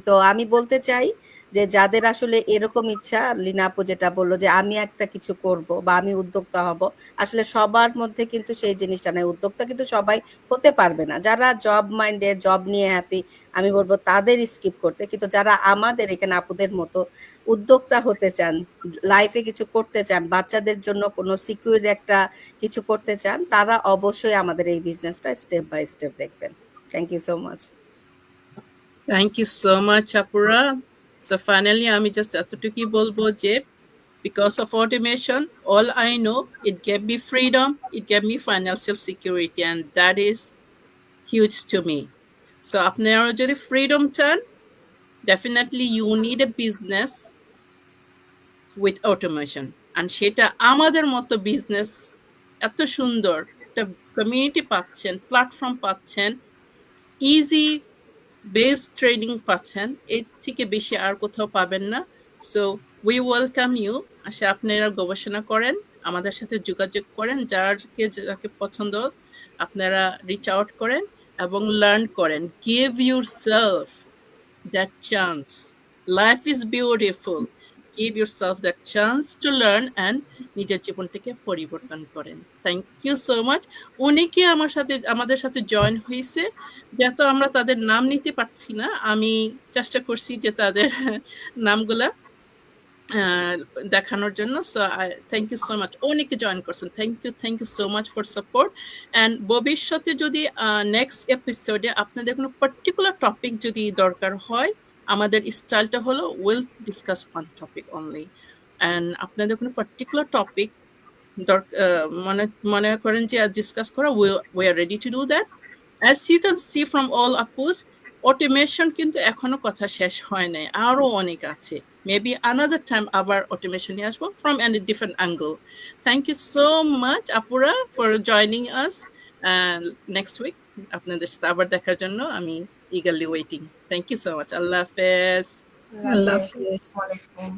তো আমি বলতে চাই যে যাদের আসলে এরকম ইচ্ছা, লিনা আপু যেটা বললো যে আমি একটা কিছু করব বা আমি উদ্যোক্তা হব, আসলে সবার মধ্যে কিন্তু সেই জিনিসটা নেই। উদ্যোক্তা কিন্তু সবাই হতে পারবে না। যারা জব মাইন্ডেড, জব নিয়ে হ্যাপি, আমি বলবো তাদের স্কিপ করতে। কিন্তু যারা আমাদের এখানে আপুদের মতো উদ্যোক্তা হতে চান, লাইফে কিছু করতে চান, বাচ্চাদের জন্য কোনো সিকিউর একটা কিছু করতে চান, তারা অবশ্যই আমাদের এই বিজনেসটা স্টেপ বাই স্টেপ দেখবেন। Thank you so much.
Thank you so much আপুরা। সো ফাইনালি আমি জাস্ট এতটুকুই বলবো যে because of automation, all I know, it gave me freedom, it gave me financial security, and that is huge to me. So আপনারা যদি freedom চান, definitely you need a business with automation. And সেটা আমাদের মতো বিজনেস এত সুন্দর একটা কমিউনিটি পাচ্ছেন, প্ল্যাটফর্ম পাচ্ছেন, ইজি বেস ট্রেনিং পাচ্ছেন, এর থেকে বেশি আর কোথাও পাবেন না। So we welcome you. আসে আপনারা গবেষণা করেন, আমাদের সাথে যোগাযোগ করেন, যাকে পছন্দ আপনারা রিচ আউট করেন এবং লার্ন করেন। Give yourself that chance. Life is beautiful. Give yourself that chance to learn and নিজের জীবনটাকে পরিবর্তন করেন। Thank you so much. অনেকে আমাদের সাথে জয়েন হয়েছে, যেহেতু আমরা তাদের নাম নিতে পারছি না, আমি চেষ্টা করছি যে তাদের নামগুলা দেখানোর জন্য। So thank you so much. অনেকে জয়েন করছেন, thank you so much for support. And ভবিষ্যতে যদি নেক্সট এপিসোডে আপনাদের কোনো পার্টিকুলার টপিক যদি দরকার হয়, আমাদের স্টাইলটা হলো will discuss one topic only. And আপনাদের কোনো পার্টিকুলার টপিক মনে করেন যে ডিসকাস করা, we are ready to do that. As you can see from all apus, automation কিন্তু এখনো কথা শেষ হয় নাই, আরো অনেক আছে। Maybe another time আবার automation নিয়ে আসবো from a different angle. Thank you so much আপুরা for joining us, and next week আপনাদের সাথে আবার দেখার জন্য আমি eagerly waiting. Thank you so much. আল্লাহ হাফেজ।
আল্লাহ হাফেজ।
ওয়ালাইকুম।